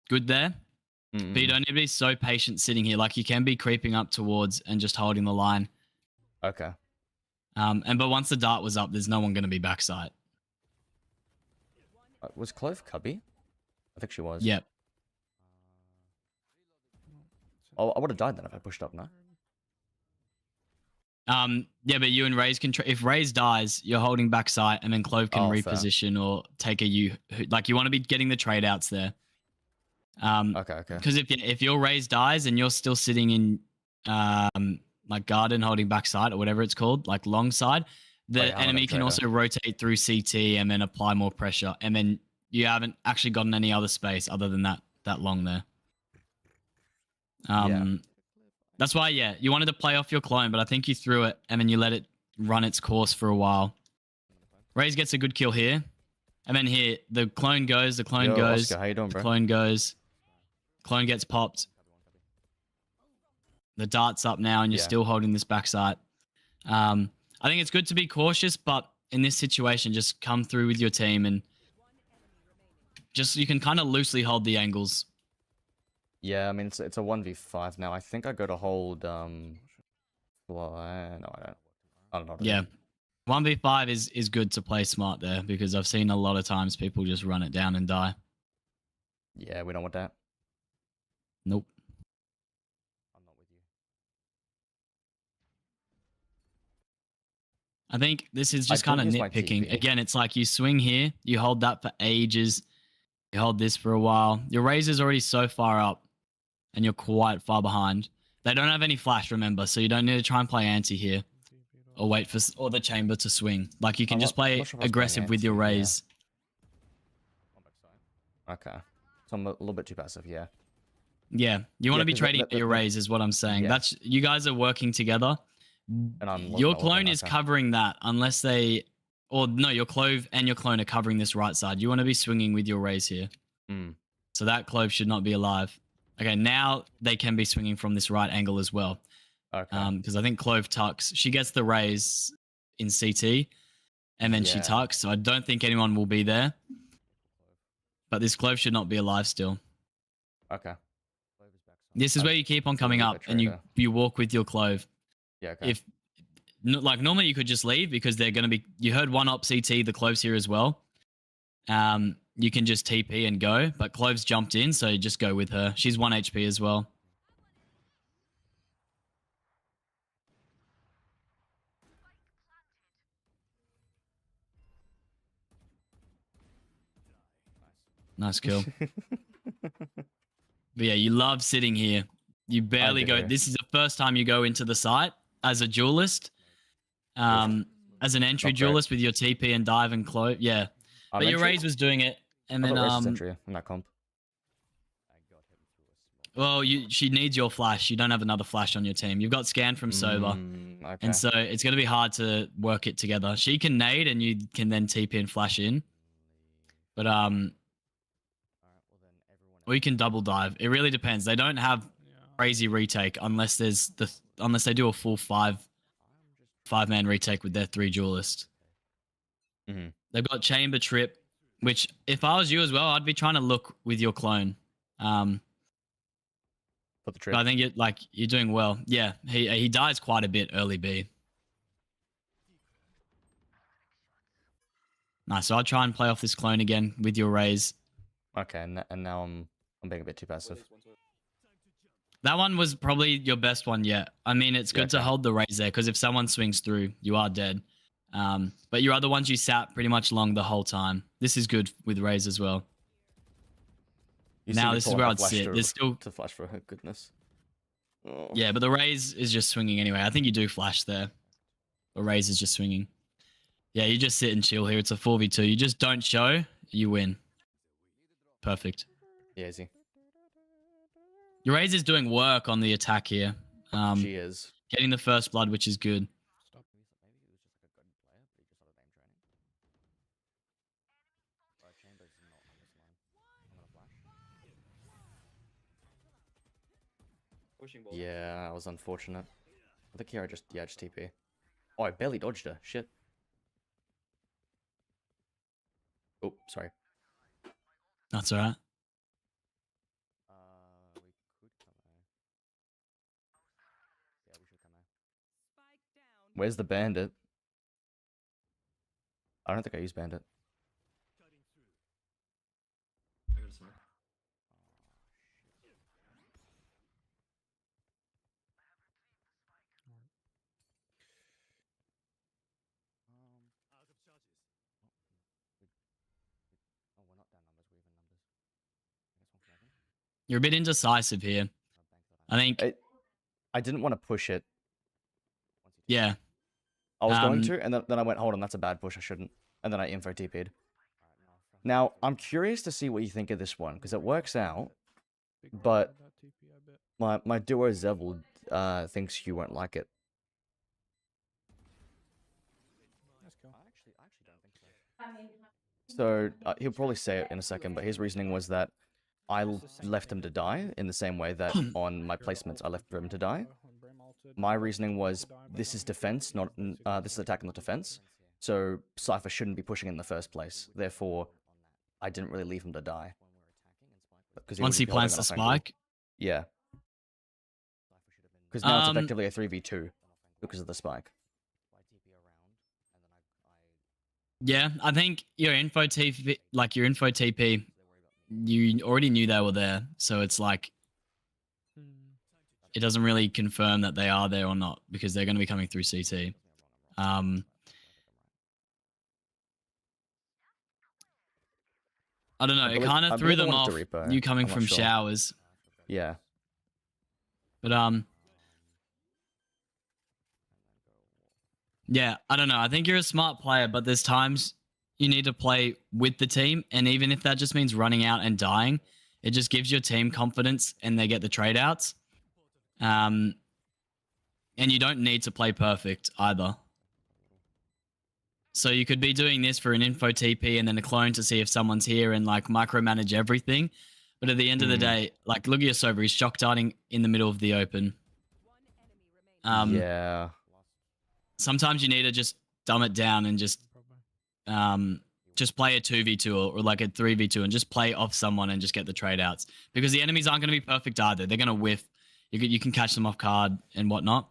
good there. But you don't need to be so patient sitting here. Like you can be creeping up towards and just holding the line. Okay. But once the dart was up, there's no one going to be backside. Was Clove cubby? I think she was. Yep. Oh, I would have died then if I pushed up, no? Yeah, but you and Raze can. If Raze dies, you're holding backside, and then Clove can Fair. reposition or take a U. Like you want to be getting the trade outs there. Okay. Because if your Raze dies and you're still sitting in like garden holding backside or whatever it's called, like long side, the yeah, I'm enemy gonna can trade also rotate through CT and then apply more pressure, and then you haven't actually gotten any other space other than that long there. Yeah. That's why, yeah, you wanted to play off your clone, but I think you threw it and then you let it run its course for a while. Raze gets a good kill here. And then here, the clone goes, Yo, Oscar, how you doing, the bro? clone goes, clone gets popped. The dart's up now and you're still holding this backside. I think it's good to be cautious, but in this situation, just come through with your team and just, you can kind of loosely hold the angles. Yeah, I mean, it's a 1v5 now. I think I go to hold, no, I don't. I don't know. Yeah. 1v5 is good to play smart there because I've seen a lot of times people just run it down and die. Yeah, we don't want that. Nope. I'm not with you. I think this is I just kind of don't use my nitpicking. TP. Again, it's like you swing here, you hold that for ages, You hold this for a while. Your Razor's already so far up, and you're quite far behind. They don't have any flash, remember, so you don't need to try and play anti here, or wait for or the chamber to swing. Like you can I'm just not play sure if I was playing aggressive with your anti, yeah. Raze. Okay. So I'm a little bit too passive, yeah. Yeah, you want Yeah, to be 'cause trading your Raze, is what I'm saying. Yeah. That's you guys are working together. And I'm Your not looking, clone is okay. covering that, unless they, or no, your clove and your clone are covering this right side. You want to be swinging with your Raze here. Mm. So that clove should not be alive. Okay, now they can be swinging from this right angle as well. Okay. Because I think clove tucks. She gets the Raze in CT, and then she Yeah. tucks. So I don't think anyone will be there. But this clove should not be alive still. Okay. This is where you keep on So we'll coming leave up, it and trader. you walk with your clove. Yeah, okay. If like normally you could just leave because they're going to be. You heard one op CT, the cloves here as well. You can just TP and go, but cloves jumped in, so you just go with her. She's 1 HP as well. Nice kill. But yeah, you love sitting here. You barely go. do. This is the first time you go into the site as a duelist. As an entry Not great. duelist with your TP and dive and clove. Yeah. I'm But your entry? Raze was doing it. And I then thought Raze was entry in that comp. well, she needs your flash. You don't have another flash on your team. You've got scan from Zorba. Okay. And so it's going to be hard to work it together. She can nade and you can then TP and flash in. But or you can double dive. It really depends. They don't have crazy retake unless they do a full five-man retake with their 3 duelist. Mhm. They've got chamber trip, which if I was you as well, I'd be trying to look with your clone. Put the But trip. I think you're doing well. Yeah, he dies quite a bit early B. Nice. So I'll try and play off this clone again with your Raze. Okay, and now I'm being a bit too passive. That one was probably your best one yet. I mean, it's good to okay. hold the Raze there because if someone swings through, you are dead. But your other ones you sat pretty much long the whole time. This is good with Raze as well. You see Now me this is pull where out I'd the flash sit. There's still to flash for her goodness. Oh. yeah, but the Raze is just swinging anyway. I think you do flash there. The Raze is just swinging. Yeah, you just sit and chill here. It's a 4v2. You just don't show, you win. Perfect. Yeah, easy. Your Raze is doing work on the attack here. She is. Getting the first blood, which is good. Yeah, that was unfortunate. I think here I just TP. Oh, I barely dodged her. Shit. Oh, sorry. That's all right. We could come out. Yeah, we should come out. Spike down. Where's the bandit? I don't think I used bandit. I got a smoke. Out of charges. Oh, we're not down numbers, we're even numbers. I guess 1 for 11. You're a bit indecisive here. I think, I didn't want to push it. yeah. I was going to, and then I went, hold on, that's a bad push, I shouldn't. And then I info TP'd. Now, I'm curious to see what you think of this one, because it works out, but my duo Zevil thinks you won't like it. Let's go. I actually don't think so. So, he'll probably say it in a second, but his reasoning was that I left him to die in the same way that on my placements I left him to die. My reasoning was this is defense, not this is attack, not defense. So Cypher shouldn't be pushing in the first place. Therefore, I didn't really leave him to die. Once he plants the spike. Yeah. Because now it's effectively a 3v2 because of the spike. Yeah, I think your info TP, you already knew they were there, so it's like it doesn't really confirm that they are there or not because they're going to be coming through CT. I don't know. It kind I of threw believe I them went off. to Reaper. You coming I'm not from sure. showers, Yeah. but yeah. I don't know. I think you're a smart player, but there's times you need to play with the team, and even if that just means running out and dying, it just gives your team confidence, and they get the trade outs. And you don't need to play perfect either. So you could be doing this for an info TP and then a clone to see if someone's here and like micromanage everything. But at the end of the day, like look at your Zorba, he's shock darting in the middle of the open. Yeah. Sometimes you need to just dumb it down and just play a 2v2 or like a 3v2 and just play off someone and just get the trade outs. Because the enemies aren't going to be perfect either. They're going to whiff. You can catch them off guard and whatnot.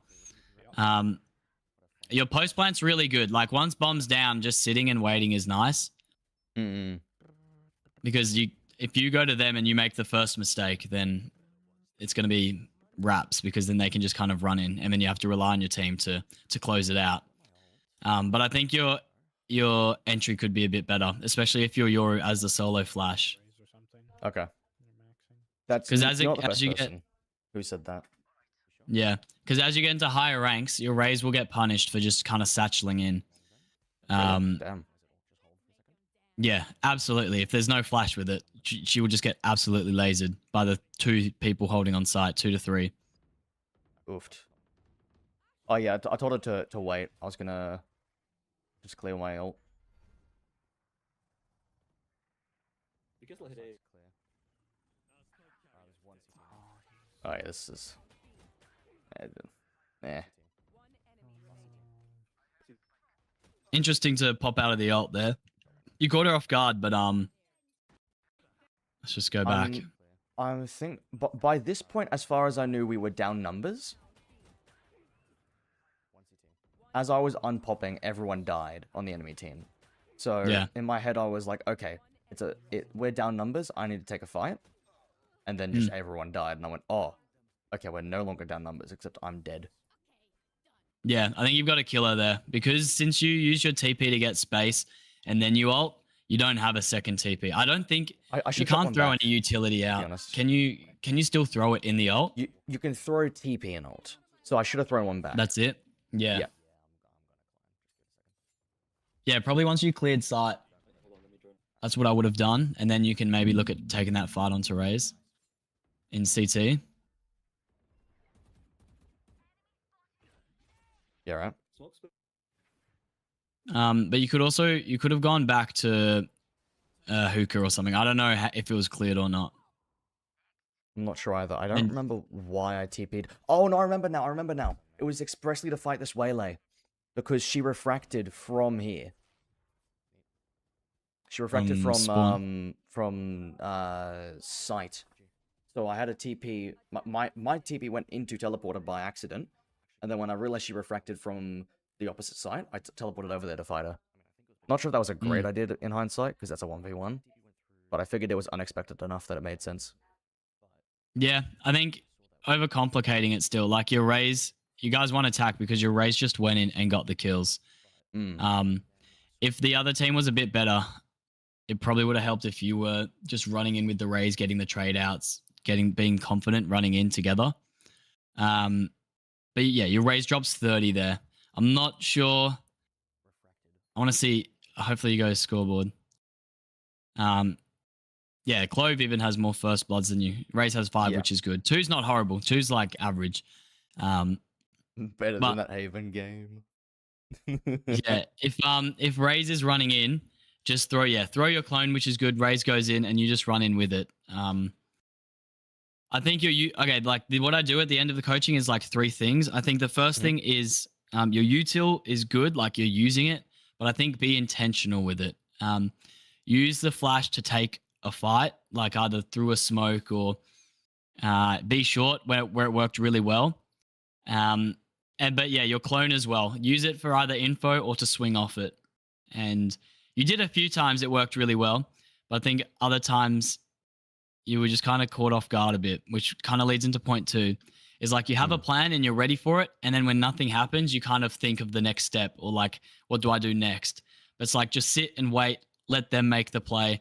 Your post plant's really good. Like once bombs down, just sitting and waiting is nice. Because if you go to them and you make the first mistake, then it's going to be wraps because then they can just kind of run in and then you have to rely on your team to close it out. But I think your entry could be a bit better, especially if you're Yoru as the solo flash. Okay. That's 'Cause you're not the as best you get- person who said that. Yeah, because as you get into higher ranks, your Rays will get punished for just kind of satcheling in. Damn. Yeah, absolutely. If there's no flash with it, she will just get absolutely lasered by the 2 people holding on site, 2 to 3. Oofed. Oh yeah, I told her to wait. I was gonna just clear my ult. Oh yeah, this is. Eh. Interesting to pop out of the ult there. You caught her off guard, but let's just go back. I think, but by this point, as far as I knew, we were down numbers. As I was unpopping, everyone died on the enemy team. So Yeah. in my head, I was like, okay, we're down numbers. I need to take a fight, and then just everyone died, and I went, oh, okay, we're no longer down numbers, except I'm dead. Yeah, I think you've got to kill her there because since you use your TP to get space and then you ult, you don't have a second TP. I don't think I you should drop can't one throw back, any utility out. honest. Can you still throw it in the ult? You can throw TP and ult, so I should have thrown one back. That's it. Yeah. Yeah. Yeah, probably once you cleared sight. That's what I would have done, and then you can maybe look at taking that fight onto Raze in CT. Yeah, right. But you could have gone back to hookah or something. I don't know if it was cleared or not. I'm not sure either. I don't remember why I TP'd. Oh, no, I remember now. It was expressly to fight this waylay. Because she refracted from here. She refracted from site. So I had a TP. My TP went into teleporter by accident. And then when I realized she refracted from the opposite side, I teleported over there to fight her. Not sure if that was a great idea in hindsight, because that's a 1v1. But I figured it was unexpected enough that it made sense. Yeah, I think overcomplicating it still. Like your Raze, you guys want to attack because your Raze just went in and got the kills. If the other team was a bit better, it probably would have helped if you were just running in with the Raze, getting the trade outs, being confident, running in together. But yeah, your Raze drops 30 there. I'm not sure. I want to see. Hopefully, you go scoreboard. Yeah, Clove even has more first bloods than you. Raze has 5, which is good. 2's not horrible. 2's like average. Better than that Haven game. Yeah, if Raze is running in, just throw your clone, which is good. Raze goes in, and you just run in with it. I think what I do at the end of the coaching is like 3 things. I think the first thing is your util is good, like you're using it, but I think be intentional with it. Use the flash to take a fight, like either through a smoke or be short where it worked really well. But yeah, your clone as well. Use it for either info or to swing off it. And you did a few times it worked really well, but I think other times you were just kind of caught off guard a bit, which kind of leads into point 2. Is like you have a plan and you're ready for it, and then when nothing happens, you kind of think of the next step or like, what do I do next? But it's like just sit and wait, let them make the play.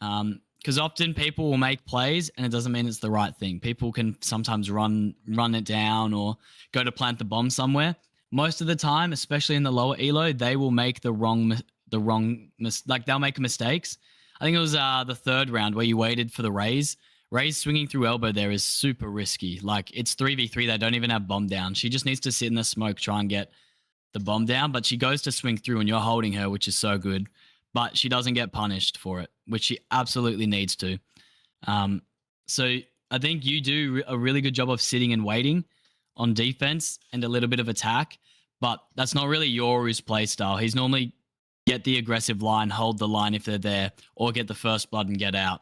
Because often people will make plays and it doesn't mean it's the right thing. People can sometimes run it down or go to plant the bomb somewhere. Most of the time, especially in the lower elo, they will make like they'll make mistakes. I think it was the third round where you waited for the Raze. Raze swinging through elbow there is super risky. Like it's 3v3, they don't even have bomb down. She just needs to sit in the smoke, try and get the bomb down, but she goes to swing through and you're holding her, which is so good. But she doesn't get punished for it, which she absolutely needs to. So I think you do a really good job of sitting and waiting on defense and a little bit of attack, but that's not really Yoru's play style. He's normally get the aggressive line, hold the line if they're there, or get the first blood and get out.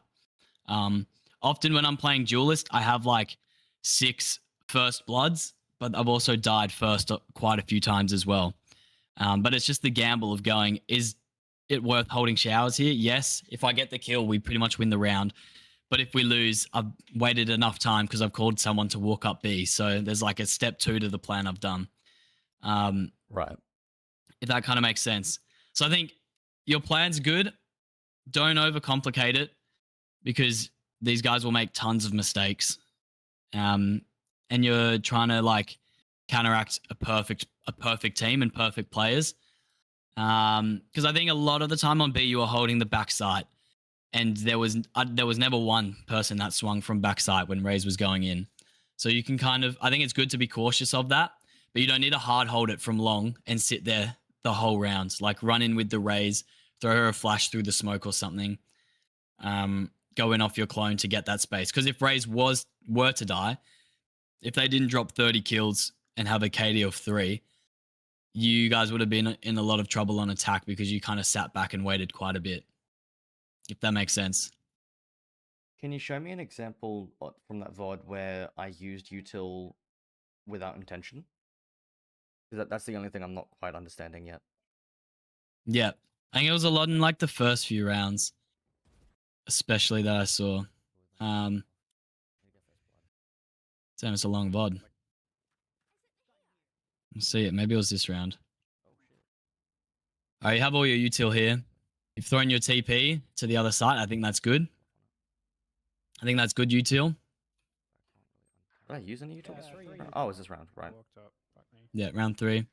Often when I'm playing Duelist, I have like 6 first bloods, but I've also died first quite a few times as well. But it's just the gamble of going, is it worth holding showers here? Yes. If I get the kill, we pretty much win the round. But if we lose, I've waited enough time because I've called someone to walk up B. So there's like a step 2 to the plan I've done. Right. If that kind of makes sense. So I think your plan's good. Don't overcomplicate it because these guys will make tons of mistakes. And you're trying to like counteract a perfect team and perfect players. Because I think a lot of the time on B, you were holding the backside. And there was never one person that swung from backside when Raze was going in. So you can kind of, I think it's good to be cautious of that, but you don't need to hard hold it from long and sit there the whole round. Like run in with the Raze, throw her a flash through the smoke or something. Go in off your clone to get that space. Because if Raze were to die, if they didn't drop 30 kills and have a KD of 3, you guys would have been in a lot of trouble on attack because you kind of sat back and waited quite a bit. If that makes sense. Can you show me an example from that VOD where I used util without intention? Because that's the only thing I'm not quite understanding yet. Yeah. I think it was a lot in like the first few rounds, especially that I saw. Damn, it's a long VOD. Let's see it. Maybe it was this round. All right, you have all your util here. You've thrown your TP to the other side. I think that's good. I think that's good util. Did I use any util? Oh, is this round? Right. Yeah, round 3.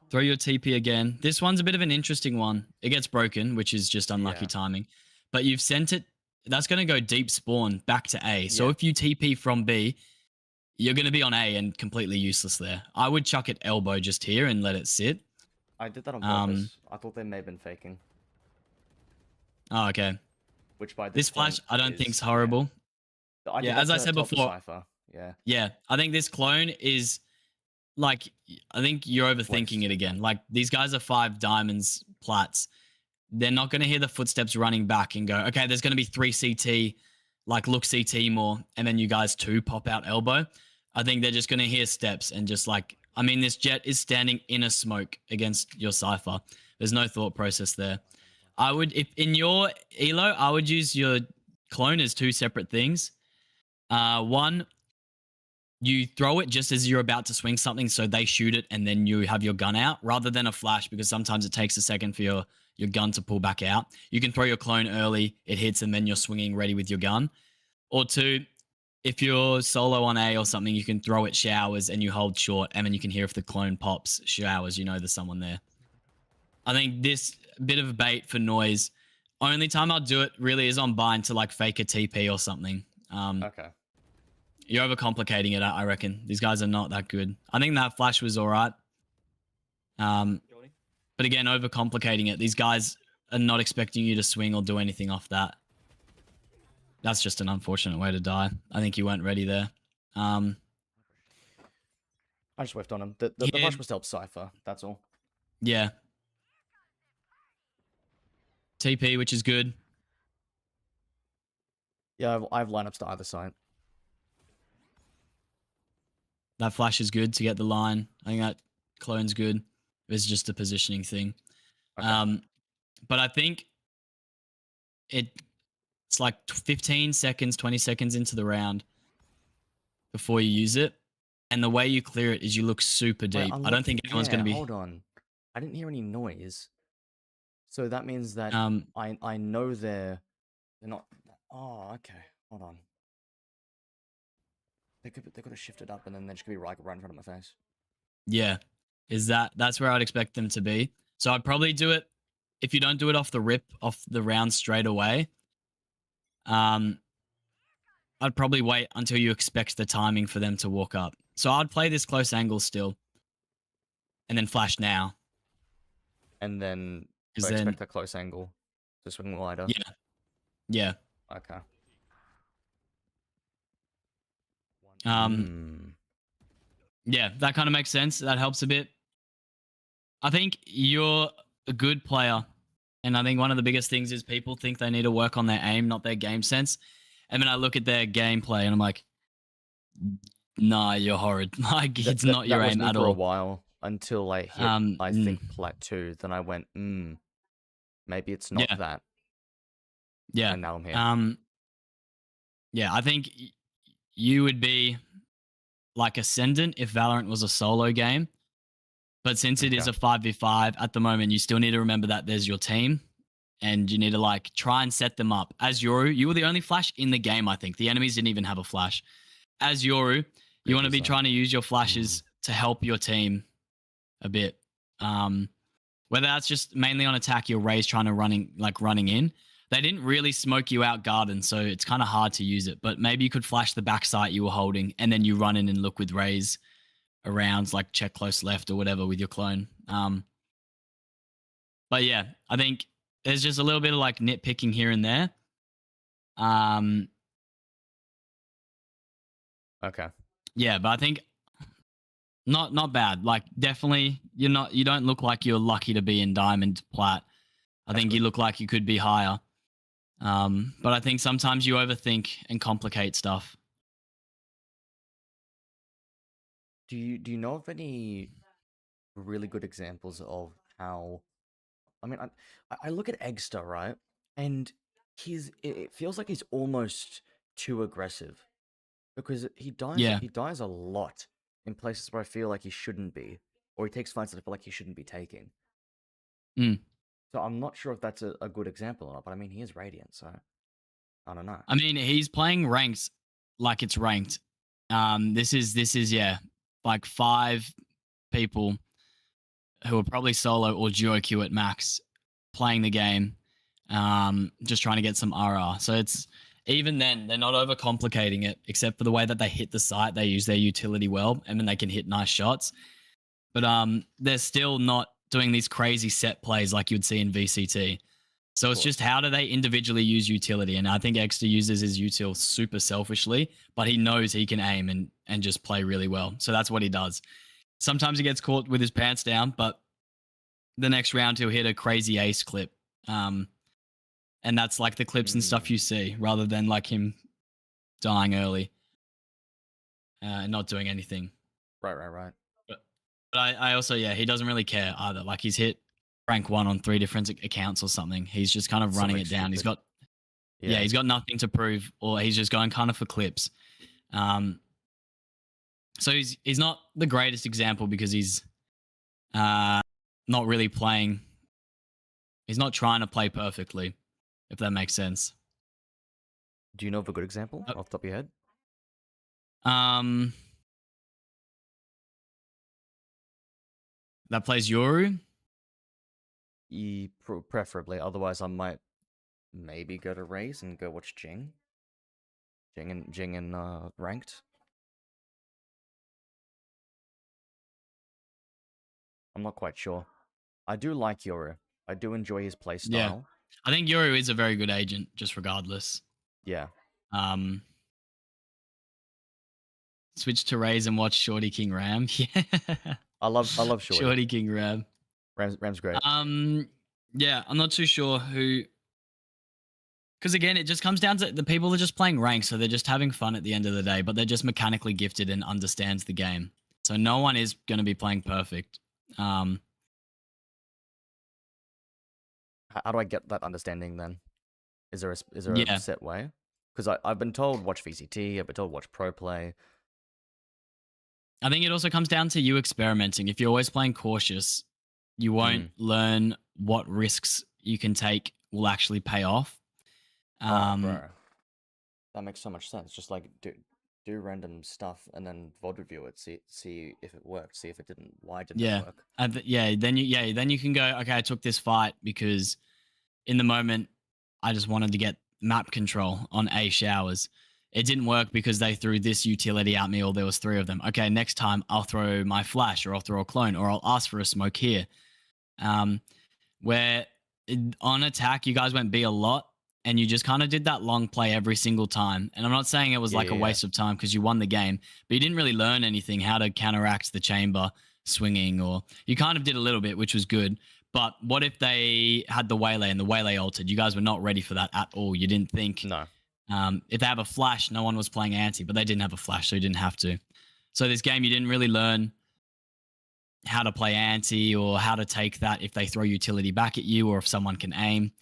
Throw your TP again. This one's a bit of an interesting one. It gets broken, which is just unlucky timing. But you've sent it. That's going to go deep spawn back to A. So if you TP from B, you're going to be on A and completely useless there. I would chuck it elbow just here and let it sit. I did that on purpose. I thought they may have been faking. Oh, okay. Which by this flash, I don't think's horrible. Yeah, as I said before. Cypher. Yeah, I think this clone is like, I think you're overthinking it again. Like these guys are 5 diamonds plats. They're not going to hear the footsteps running back and go, okay, there's going to be 3 CT, like look CT more, and then you guys 2 pop out elbow. I think they're just going to hear steps and just like, I mean, this Jet is standing in a smoke against your Cypher. There's no thought process there. I would, if in your elo, I would use your clone as 2 separate things. One, you throw it just as you're about to swing something so they shoot it and then you have your gun out rather than a flash because sometimes it takes a second for your gun to pull back out. You can throw your clone early, it hits, and then you're swinging ready with your gun. Or 2, if you're solo on A or something, you can throw it showers and you hold short and then you can hear if the clone pops showers, you know there's someone there. I think this bit of bait for noise, only time I'll do it really is on bind to like fake a TP or something. Okay. You're overcomplicating it, I reckon. These guys are not that good. I think that flash was all right. But again, overcomplicating it. These guys are not expecting you to swing or do anything off that. That's just an unfortunate way to die. I think you weren't ready there. I just whiffed on him. The flash was to help Cypher, that's all. Yeah. TP, which is good. Yeah, I have lineups to either side. That flash is good to get the line. I think that clone's good. It's just a positioning thing. Okay. But I think it's like 15 seconds, 20 seconds into the round before you use it. And the way you clear it is you look super deep. I don't think anyone's going to be... Hold on. I didn't hear any noise. So that means that I know they're They're not. Oh, okay. Hold on. They could have shifted up and then they just could be right in front of my face. Yeah. That's where I'd expect them to be. So I'd probably do it if you don't do it off the rip, off the round straight away. I'd probably wait until you expect the timing for them to walk up. So I'd play this close angle still, and then flash now. And then Is so I then expect a close angle to swing wider. yeah. Okay. Yeah, that kind of makes sense. That helps a bit. I think you're a good player. And I think one of the biggest things is people think they need to work on their aim, not their game sense. And then I look at their gameplay and I'm like, nah, you're horrid. Like, it's not your aim at for a all. while until I hit, I think, plateau. Then I went, maybe it's not that. Yeah. And now I'm here. Yeah, I think you would be like Ascendant if Valorant was a solo game. But since it is a 5v5 at the moment, you still need to remember that there's your team and you need to like try and set them up. As Yoru, you were the only flash in the game, I think. The enemies didn't even have a flash. As Yoru, you want to be trying to use your flashes to help your team a bit. Whether that's just mainly on attack, your Ray's trying to running in. They didn't really smoke you out garden, so it's kind of hard to use it. But maybe you could flash the back sight you were holding and then you run in and look with Rays around, like check close left or whatever with your clone. But yeah, I think there's just a little bit of like nitpicking here and there. Okay. Yeah, but I think not bad. Like definitely you don't look like you're lucky to be in diamond plat. I think you look like you could be higher. But I think sometimes you overthink and complicate stuff. Do you know of any really good examples of how? I mean, I look at Eggster, right, and it feels like he's almost too aggressive because he dies a lot in places where I feel like he shouldn't be, or he takes fights that I feel like he shouldn't be taking. So I'm not sure if that's a good example or not, but I mean he is Radiant, so I don't know. I mean he's playing ranks like it's ranked. This is like 5 people who are probably solo or duo queue at max playing the game, just trying to get some RR. So it's even then they're not overcomplicating it, except for the way that they hit the site. They use their utility well, and then they can hit nice shots. But they're still not doing these crazy set plays like you'd see in VCT. So it's just how do they individually use utility? And I think Exeter uses his util super selfishly, but he knows he can aim and just play really well. So that's what he does. Sometimes he gets caught with his pants down, but the next round he'll hit a crazy ace clip. And that's like the clips and stuff you see, rather than like him dying early and not doing anything. Right. But I also, he doesn't really care either. Like he's hit rank 1 on 3 different accounts or something. He's just kind of running it down. He's got nothing to prove, or he's just going kind of for clips. So he's not the greatest example because he's not really playing. He's not trying to play perfectly, if that makes sense. Do you know of a good example off the top of your head? That plays Yoru? Preferably. Otherwise, I might maybe go to Raze and go watch Jing. Jing and ranked. I'm not quite sure. I do like Yoru. I do enjoy his play style. Yeah. I think Yoru is a very good agent, just regardless. Yeah. Switch to Raze and watch Shorty King Ram. Yeah. I love Shorty. Shorty King Ram. Ram's great. Yeah, I'm not too sure who. Because again, it just comes down to the people are just playing rank, so they're just having fun at the end of the day, but they're just mechanically gifted and understands the game. So no one is going to be playing perfect. How do I get that understanding then? Is there a set way? Because I've been told watch VCT, I've been told watch pro play. I think it also comes down to you experimenting. If you're always playing cautious, you won't learn what risks you can take will actually pay off. Oh, bro. That makes so much sense. Just like do random stuff and then VOD review it. See if it worked. See if it didn't. Why didn't Yeah. it work? Then you can go, okay, I took this fight because in the moment I just wanted to get map control on A showers. It didn't work because they threw this utility at me or there was 3 of them. Okay, next time I'll throw my flash or I'll throw a clone or I'll ask for a smoke here. Where on attack you guys went B a lot and you just kind of did that long play every single time. And I'm not saying it was like a waste of time because you won the game, but you didn't really learn anything how to counteract the chamber swinging, or you kind of did a little bit, which was good. But what if they had the waylay and the waylay altered? You guys were not ready for that at all. You didn't think. No. If they have a flash, no one was playing anti, but they didn't have a flash, so you didn't have to. So this game, you didn't really learn how to play anti or how to take that if they throw utility back at you or if someone can aim.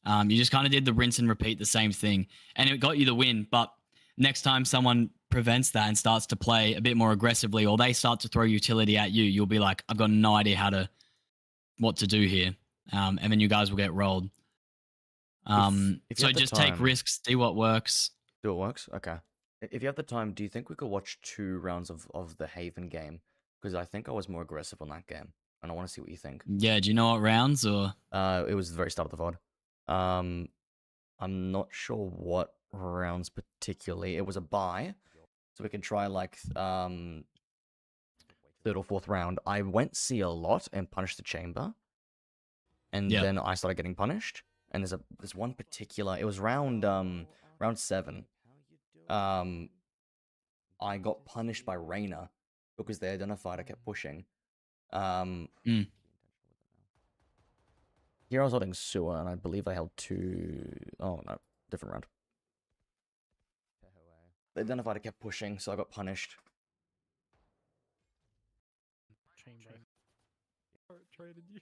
You just kind of did the rinse and repeat the same thing, and it got you the win. But next time someone prevents that and starts to play a bit more aggressively, or they start to throw utility at you, you'll be like, I've got no idea what to do here. And then you guys will get rolled. If you So have the just take time- risks, see what works. Do it works? Okay. If you have the time, do you think we could watch 2 rounds of the Haven game? Because I think I was more aggressive on that game, and I want to see what you think. Yeah, do you know what rounds or? It was the very start of the VOD. I'm not sure what rounds particularly. It was a buy, so we could try like 3rd or 4th round. I went C a lot and punished the chamber, and Yep. then I started getting punished. And there's one particular. It was round 7. I got punished by Reyna because they identified I kept pushing. Here I was holding sewer, and I believe I held 2. Oh no, different round. They identified I kept pushing, so I got punished. Chamber. Traded you.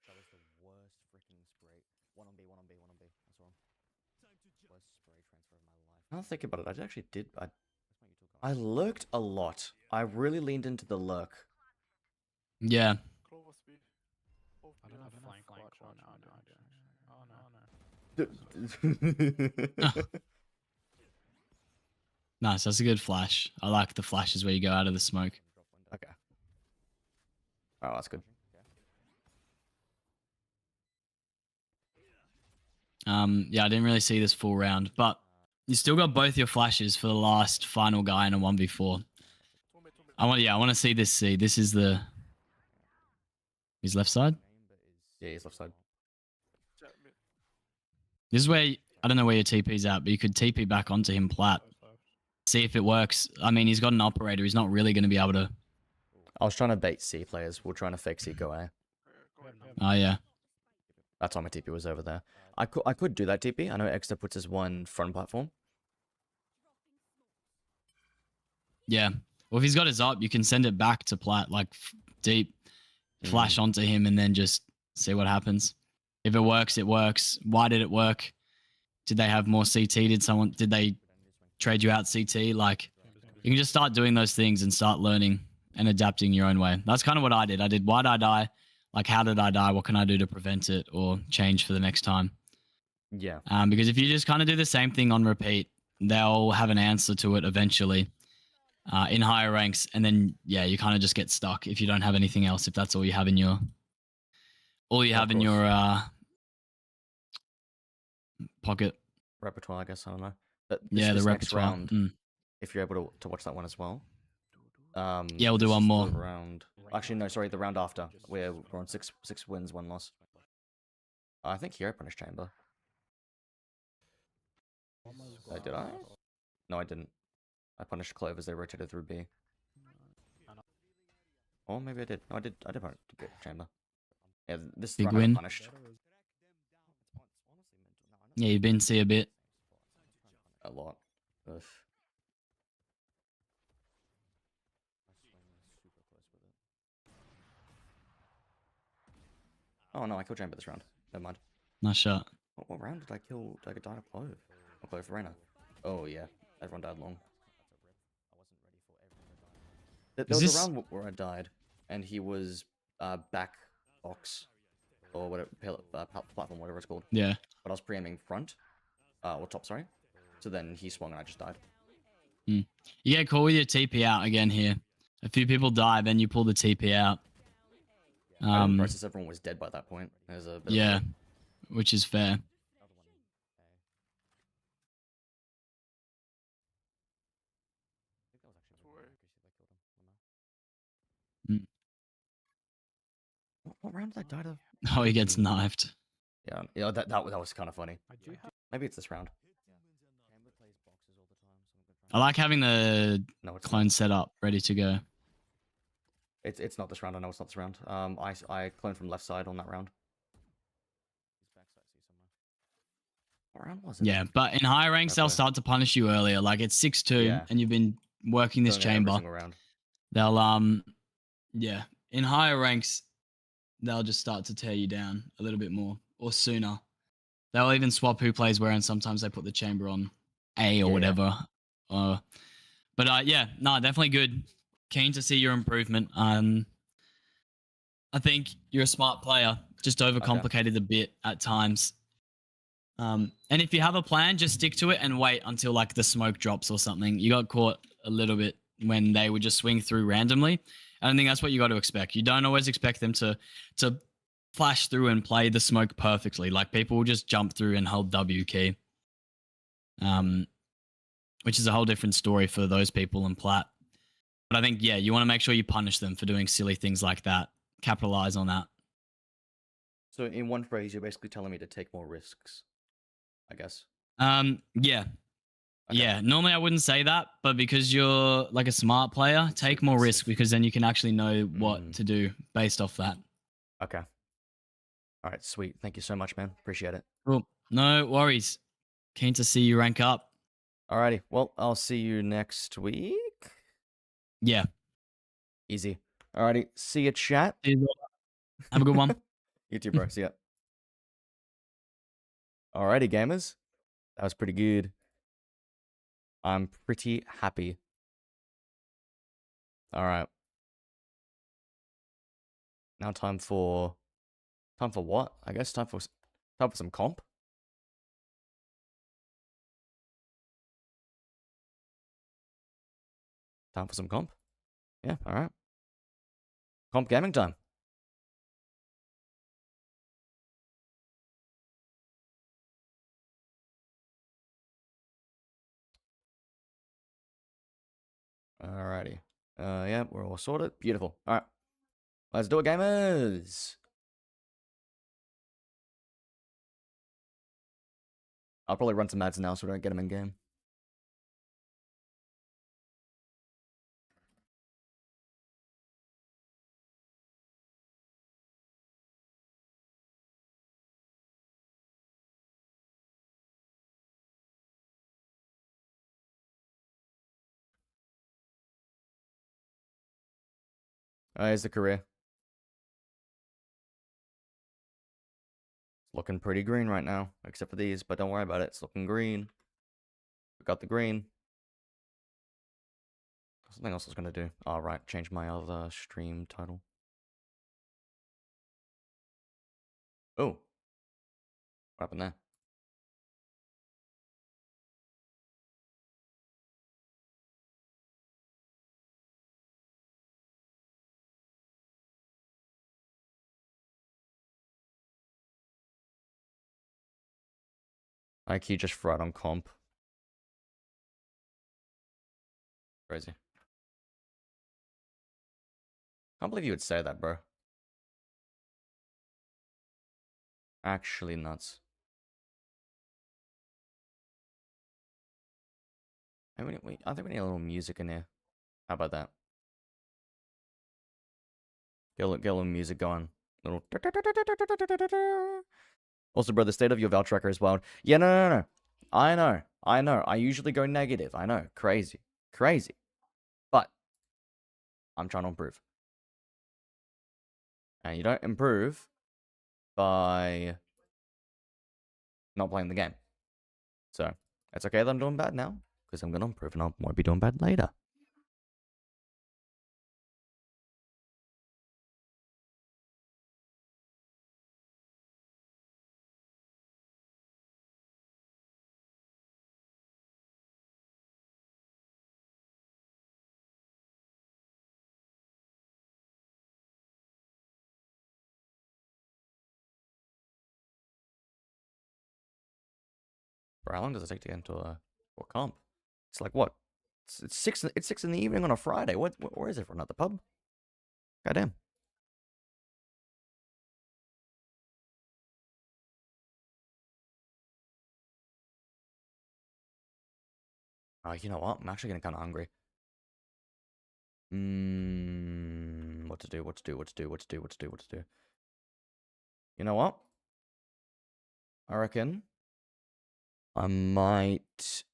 That was the worst freaking spray. 1 on B, 1 on B, 1 on B. That's wrong. Worst spray transfer of my life. Now think about it, I actually did. I lurked a lot. I really leaned into the lurk. Yeah. I don't have flank watch on. Oh no. Nice. That's a good flash. I like the flashes where you go out of the smoke. Okay. Oh, that's good. Yeah, I didn't really see this full round, but you still got both your flashes for the last final guy in a 1v4. I want to see this C. This is his left side. Yeah, he's left side. This is where I don't know where your TP's at, but you could TP back onto him plat. See if it works. I mean, he's got an operator. He's not really going to be able to. I was trying to bait C players. We're trying to fake C go A. Oh yeah. That's why my TP was over there. I could do that TP. I know Exeter puts his one front platform. Yeah. Well, if he's got his up, you can send it back to plat, like deep, flash onto him, and then just see what happens. If it works, it works. Why did it work? Did they have more CT? Did they trade you out CT? Like, you can just start doing those things and start learning and adapting your own way. That's kind of what I did. I did, why did I die? Like, how did I die? What can I do to prevent it or change for the next time? Yeah. Because if you just kind of do the same thing on repeat, they'll have an answer to it eventually in higher ranks. And then, yeah, you kind of just get stuck if you don't have anything else, if that's all you have in your pocket. Repertoire, I guess. I don't know. But Yeah, the this next repertoire. round, if you're able to watch that one as well. Yeah, we'll do this one is more. the round. Actually, no, sorry, the round after. We're on 6 wins, 1 loss. I think Hero punished Chamber. Did I? No, I didn't. I punished Clove as they rotated through B. Or maybe I did. No, I did punish Chamber. Yeah, this Big round I got win. punished. Yeah, you've been see a bit. A lot. Ugh. Oh no, I killed Chamber this round. Never mind. Nice shot. What round did I kill? Did I get died of Clove? Or Clove for Reyna? Oh yeah, everyone died long. There was this- a round where I died, and he was back box. or whatever, platform, whatever it's called. Yeah. But I was pre-aiming front, or top, sorry. So then he swung and I just died. You get caught with your TP out again here. A few people die, then you pull the TP out. I didn't process everyone was dead by that point. There's a bit Yeah, of which is fair. Mm. what round did I die to? Oh, he gets knifed. Yeah, that was kind of funny. I do have Maybe it's this round. I like having the No, it's clone set up, ready to go. it's not this round. I know it's not this round. I cloned from left side on that round. What round was it? Yeah, but in higher ranks, they'll Okay. start to punish you earlier. Like it's 6-2, Yeah. and you've been working this Doing it every chamber. single round. They'll yeah, in higher ranks, they'll just start to tear you down a little bit more or sooner. They'll even swap who plays where, and sometimes they put the chamber on A or Yeah. whatever. But yeah, no, definitely good. Keen to see your improvement. I think you're a smart player. Just overcomplicated a bit at times. And if you have a plan, just stick to it and wait until like the smoke drops or something. You got caught a little bit when they would just swing through randomly. I don't think that's what you got to expect. You don't always expect them to flash through and play the smoke perfectly. Like people will just jump through and hold W key. Which is a whole different story for those people in plat. But I think, yeah, you want to make sure you punish them for doing silly things like that. Capitalize on that. So in one phrase, you're basically telling me to take more risks, I guess. Yeah. Okay. Yeah, normally I wouldn't say that, but because you're like a smart player, take more risk because then you can actually know what to do based off that. Okay. All right, sweet. Thank you so much, man. Appreciate it. Cool. No worries. Keen to see you rank up. Alrighty. Well, I'll see you next week. Yeah. Easy. Alrighty. See you, chat. Have a good one. You too, bro. See ya. Alrighty, gamers. That was pretty good. I'm pretty happy. Alright. Now time for what? I guess time for some comp. Time for some comp. Yeah, alright. Comp gaming time. Alrighty. Yeah, we're all sorted. Beautiful. Alright. Let's do it, gamers. I'll probably run some ads now so we don't get them in game. Here's the career. It's looking pretty green right now, except for these, but don't worry about it. It's looking green. We got the green. Something else I was going to do. Oh, right. Change my other stream title. Oh. What happened there? IQ just fried on comp. Crazy. Can't believe you would say that, bro. Actually nuts. I think we need a little music in here. How about that? Get a little music going. Little. Also, bro, the state of your Val tracker is wild. Yeah, no. I know. I usually go negative. I know. Crazy. But I'm trying to improve. And you don't improve by not playing the game. So, it's okay that I'm doing bad now, because I'm going to improve and I won't be doing bad later. Bro, how long does it take to get into a comp? It's like what? It's 6. It's 6 in the evening on a Friday. Where is everyone at the pub? Goddamn. You know what? I'm actually getting kind of hungry. What to do? What to do? What to do? What to do? What to do? What to do? You know what? I reckon I might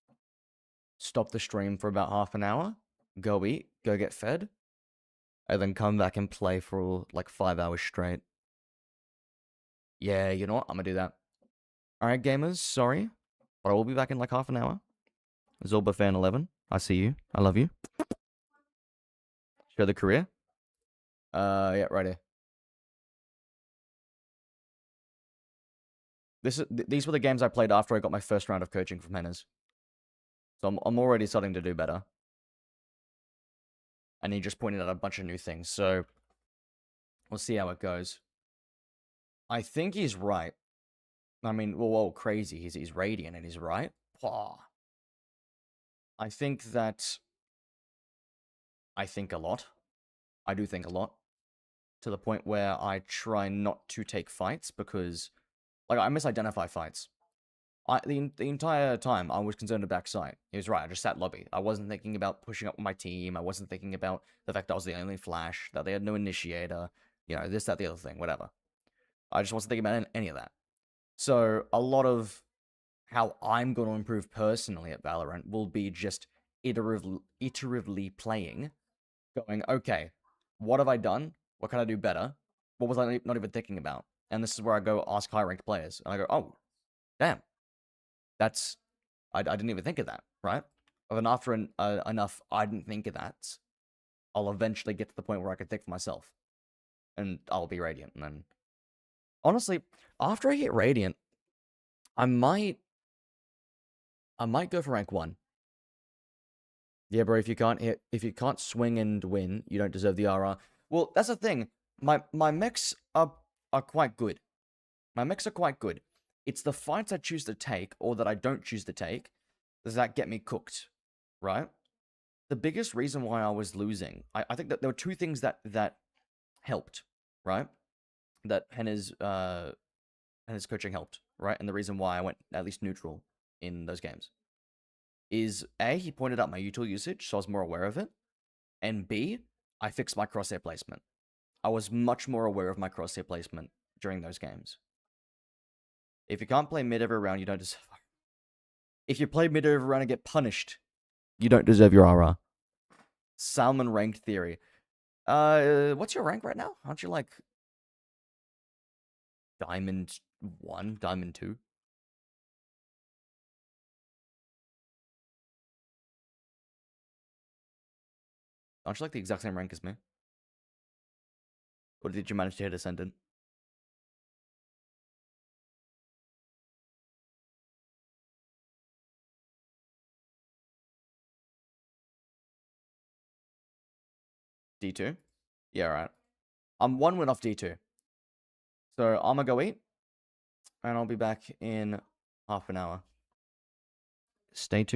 stop the stream for about half an hour, go eat, go get fed, and then come back and play for like 5 hours straight. Yeah, you know what? I'm gonna do that. Alright, gamers, sorry, but I will be back in like half an hour. Zorba fan 11, I see you. I love you. Share the career. Yeah, right here. These were the games I played after I got my first round of coaching from Hennes. So I'm already starting to do better. And he just pointed out a bunch of new things, so we'll see how it goes. I think he's right. I mean, whoa, crazy. He's radiant and he's right. Whoa. I think that I think a lot. I do think a lot. To the point where I try not to take fights because, like, I misidentify fights. The entire time I was concerned about sight. He was right. I just sat lobby. I wasn't thinking about pushing up with my team. I wasn't thinking about the fact I was the only flash, that they had no initiator, you know, this, that, the other thing, whatever. I just wasn't thinking about any of that. So a lot of how I'm going to improve personally at Valorant will be just iteratively playing, going, okay, what have I done? What can I do better? What was I not even thinking about? And this is where I go ask high-ranked players. And I go, oh, damn. That's... I didn't even think of that, right? And after enough I didn't think of that, I'll eventually get to the point where I can think for myself. And I'll be Radiant. And then... honestly, after I hit Radiant, I might go for rank 1. Yeah, bro, if you can't swing and win, you don't deserve the RR. Well, that's the thing. My mechs are quite good. My mechs are quite good. It's the fights I choose to take, or that I don't choose to take, that get me cooked, right? The biggest reason why I was losing, I think that there were 2 things that helped, right? That Henna's coaching helped, right? And the reason why I went at least neutral in those games is A, he pointed out my util usage, so I was more aware of it, and B, I fixed my crosshair placement. I was much more aware of my crosshair placement during those games. If you can't play mid every round, you don't deserve... If you play mid every round and get punished, you don't deserve your RR. Salmon ranked theory. What's your rank right now? Aren't you like... Diamond 1? Diamond 2? Aren't you like the exact same rank as me? Or did you manage to hit Ascendant? D2? Yeah, right. I'm 1 win off D2. So I'm gonna go eat. And I'll be back in half an hour. Stay tuned.